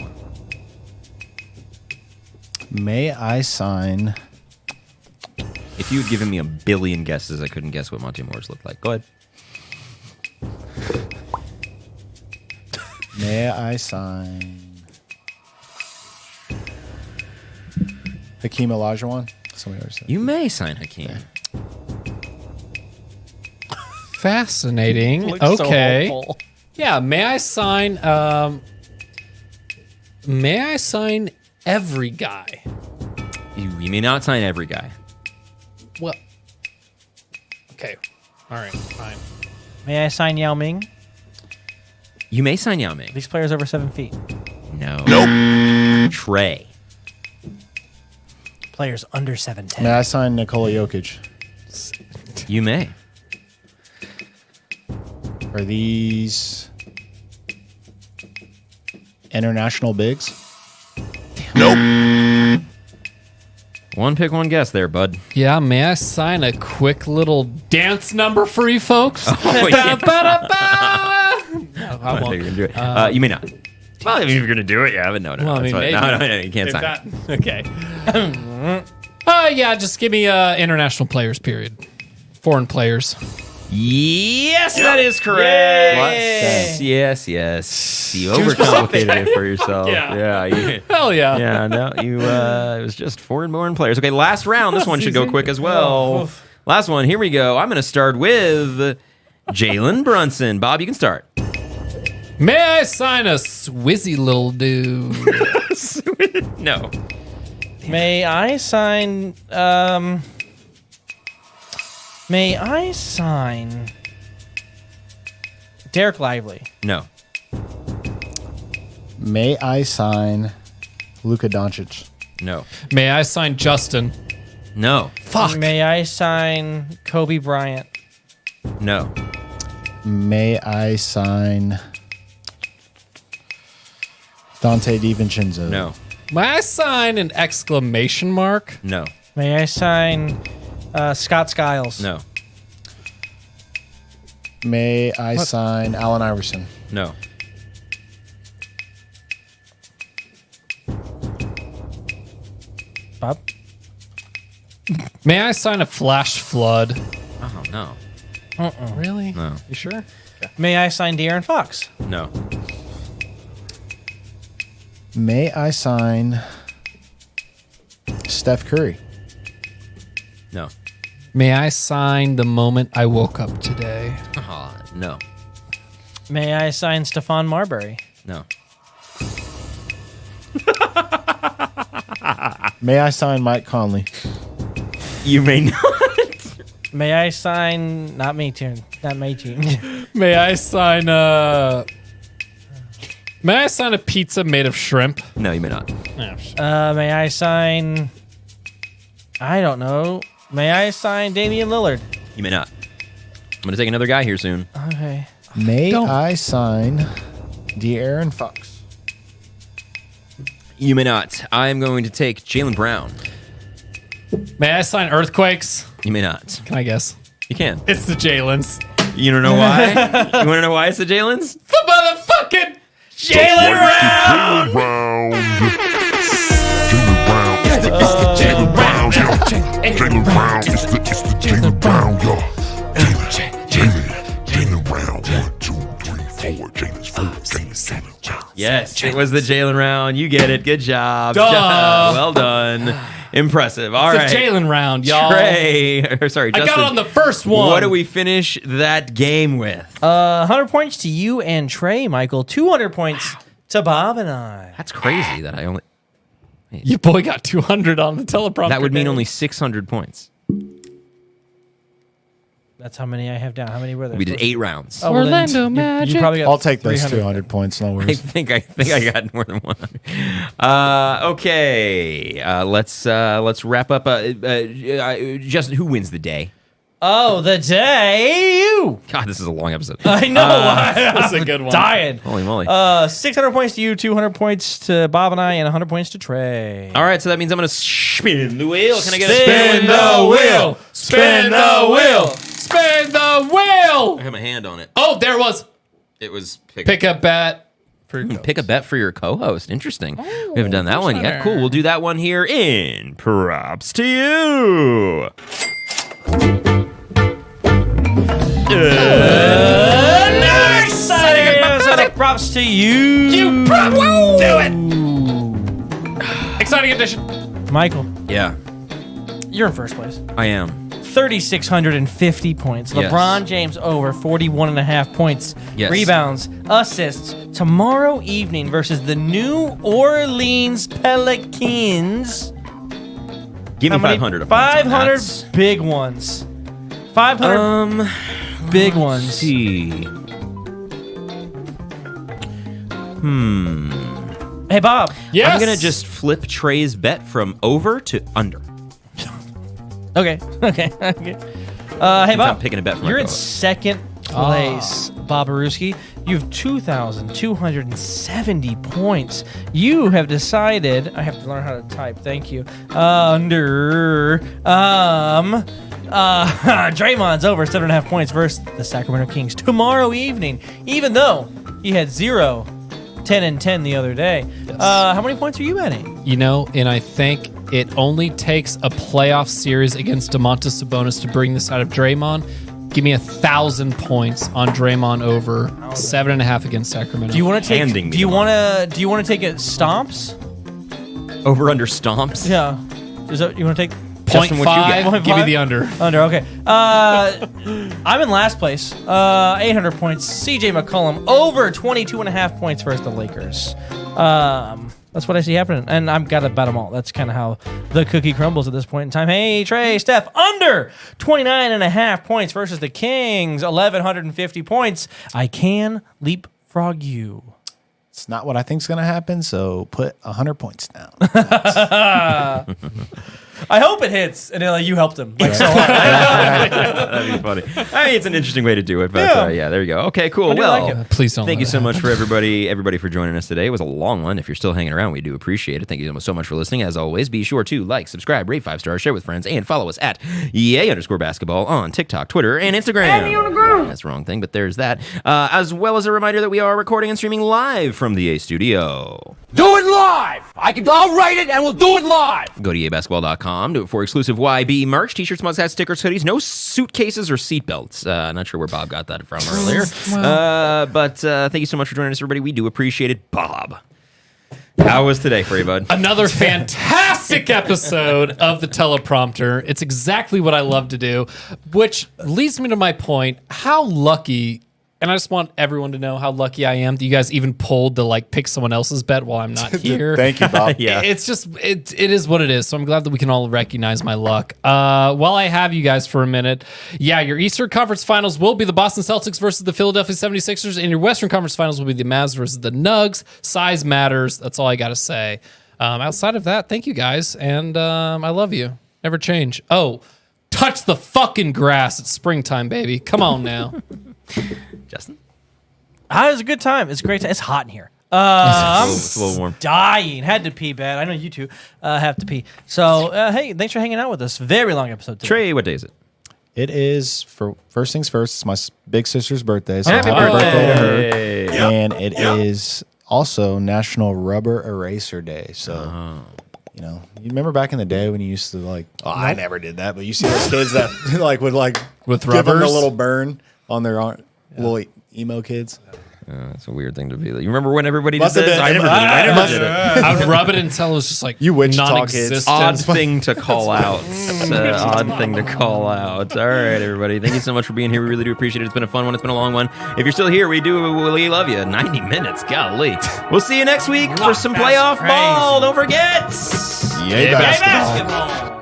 May I sign If you had given me a billion guesses, I couldn't guess what Monte Morris looked like. Go ahead. May I sign Hakeem Olajuwon? Somebody already said. You may sign Hakeem. Fascinating. Looks so Okay. hopeful. Yeah, may I sign every guy? You may not sign every guy. Well, okay. All right, fine. May I sign Yao Ming? You may sign Yao Ming. These players over 7 feet. No. Nope. Trey. Players under 7'10". May I sign Nikola Jokic? You may. Are these international bigs? One pick, one guess there, bud. Yeah, may I sign a quick little dance number for you folks? Oh, yeah. No, I think you're gonna do it. You may not. Well, if you're going to do it, yeah, but no. Well, I mean, That's maybe. fine. No, you can't If sign it. Okay. Yeah, just give me international players, period. Foreign players. Yes, that is correct. Yes. You overcomplicated it for yourself. Yeah. Hell yeah. Yeah, no, it was just foreign-born players. Okay, last round. This one should go quick as well. Last one. Here we go. I'm going to start with Jalen Brunson. Bob, you can start. May I sign a swizzy little dude? No. May I sign? May I sign Derek Lively? No. May I sign Luka Doncic? No. May I sign Justin? No. Fuck. May I sign Kobe Bryant? No. May I sign Dante DiVincenzo? No. May I sign an exclamation mark? No. May I sign Scott Skiles? No. May I sign Allen Iverson? No. Bob? May I sign a flash flood? Oh, no. Really? No. You sure? May I sign De'Aaron Fox? No. May I sign Steph Curry? No. May I sign the moment I woke up today? No. May I sign Stephon Marbury? No. May I sign Mike Conley? You may not. May I sign not me team. May I sign May I sign a pizza made of shrimp? No, you may not. May I sign I don't know. May I sign Damian Lillard? You may not. I'm going to take another guy here soon. Okay. May I sign De'Aaron Fox? You may not. I am going to take Jaylen Brown. May I sign earthquakes? You may not. Can I guess? You can. It's the Jalen's. You don't know why? You want to know why it's the Jalen's? The motherfucking Jaylen Brown! Jaylen Brown, Jaylen Brown, it's the Jaylen Brown, yo. Jaylen Brown, 1, 2, 3, 4, Jalen's 4, Jalen's 7. Yes, it was the Jaylen Brown. You get it. Good job. Duh. Well done. Impressive. All right. It's a Jalen round, y'all. Trey, or sorry, Justin. I got on the first one. What do we finish that game with? 100 points to you and Trey, Michael. 200 points to Bob and I. That's crazy that I only... Your boy got 200 on the teleprompter. That would mean there. only 600 points. That's how many I have down. How many were there? We did 8 rounds. Oh, well, then Orlando you Magic. probably got I'll take those 300. 200 points, no I worries. think I got more than one. Okay, let's wrap up. Justin, who wins the day? Oh, the day you. God, this is a long episode. I know. That's a good one. Dying. Holy moly! 600 points to you, 200 points to Bob and I, and 100 points to Trey. All right, so that means I'm gonna spin the wheel. Can I get a Spin the wheel. Spin the wheel. Spin the wheel. I have my hand on it. Oh, there was. It was Pick a bet. pick a bet for your co-host. Interesting. We haven't done that one yet. Cool. We'll do that one here in Props to You. Nice! Props to you. Do it. Exciting edition. Michael, Yeah, you're in first place. I am. 3,650 points. Yes. LeBron James over 41.5 points. Yes. Rebounds, assists. Tomorrow evening versus the New Orleans Pelicans. Give me How many? 500. 500 big ones. 500 big ones. See. Hey, Bob. Yes. I'm gonna just flip Trey's bet from over to under. Okay. Hey, I'm Bob. picking a bet from my You're in co-host. second place, Bob Aruski. You have 2,270 points. You have decided. I have to learn how to type. Thank you. Draymond's over 7.5 points versus the Sacramento Kings tomorrow evening. Even though he had 0, 10 and 10 the other day. How many points are you betting? You know, and I think it only takes a playoff series against Domantas Sabonis to bring this out of Draymond. Give me 1,000 points on Draymond over 7.5 against Sacramento. Do you want to take? Handing me Do you the want to? Do you want to take it stomps? Over under stomps. Yeah. Is that you want to take? Justin, what you got? 0.5? Give me the under. Under, okay. I'm in last place. 800 points. CJ McCollum over 22.5 points versus the Lakers. That's what I see happening. And I've got to bet them all. That's kind of how the cookie crumbles at this point in time. Hey, Trey, Steph, under 29.5 points versus the Kings. 1,150 points. I can leapfrog you. It's not what I think's going to happen, so put 100 points down. I hope it hits. And you helped him. Like, so hard. That'd be funny. I mean, it's an interesting way to do it, but yeah, there you go. Okay, cool. I do Well, like it. Please don't. thank let you it so happen. much for everybody for joining us today. It was a long one. If you're still hanging around, we do appreciate it. Thank you so much for listening. As always, be sure to like, subscribe, rate 5-star, share with friends, and follow us at @yay_basketball on TikTok, Twitter, and Instagram. That's the wrong thing, but there's that. As well as a reminder that we are recording and streaming live from the A Studio. Do it live. I'll write it and we'll do it live. Go to yabasketball.com. Do it for exclusive YB merch, t-shirts, mugs, hats, stickers, hoodies. No suitcases or seatbelts. Not sure where Bob got that from earlier. But thank you so much for joining us, everybody. We do appreciate it. Bob, how was today for you, bud? Another fantastic episode of the teleprompter. It's exactly what I love to do, which leads me to my point. How lucky, and I just want everyone to know how lucky I am that you guys even pulled to pick someone else's bet while I'm not here. Thank you, Bob. Yeah. It's just, it is what it is. So I'm glad that we can all recognize my luck. While I have you guys for a minute, yeah, your Eastern Conference Finals will be the Boston Celtics versus the Philadelphia 76ers, and your Western Conference Finals will be the Mavs versus the Nugs. Size matters. That's all I got to say. Outside of that, thank you guys, and I love you. Never change. Oh, touch the fucking grass. It's springtime, baby. Come on now. Justin? It was a good time. It's a great time. It's hot in here. It's a little warm. Dying. Had to pee bad. I know you two have to pee. So, hey, thanks for hanging out with us. Very long episode today. Trey, what day is it? It is, for first things first, it's my big sister's birthday. So Happy happy birthday to her. birthday. And it is also National Rubber Eraser Day. So, you remember back in the day when you used to I never did that, but you see those kids that With give them the rubbers? little burn on their arm, little emo kids. That's a weird thing to be. You remember when everybody did Must have this? been- I never did it. I never did it. I would rub it until it was just You Wichita non-existent. Odd thing to call out. Odd thing to call out. All right, everybody. Thank you so much for being here. We really do appreciate it. It's been a fun one. It's been a long one. If you're still here, we love you. 90 minutes. Golly. We'll see you next week for some playoff crazy. ball. Don't forget. Yay, Hey, basketball. basketball.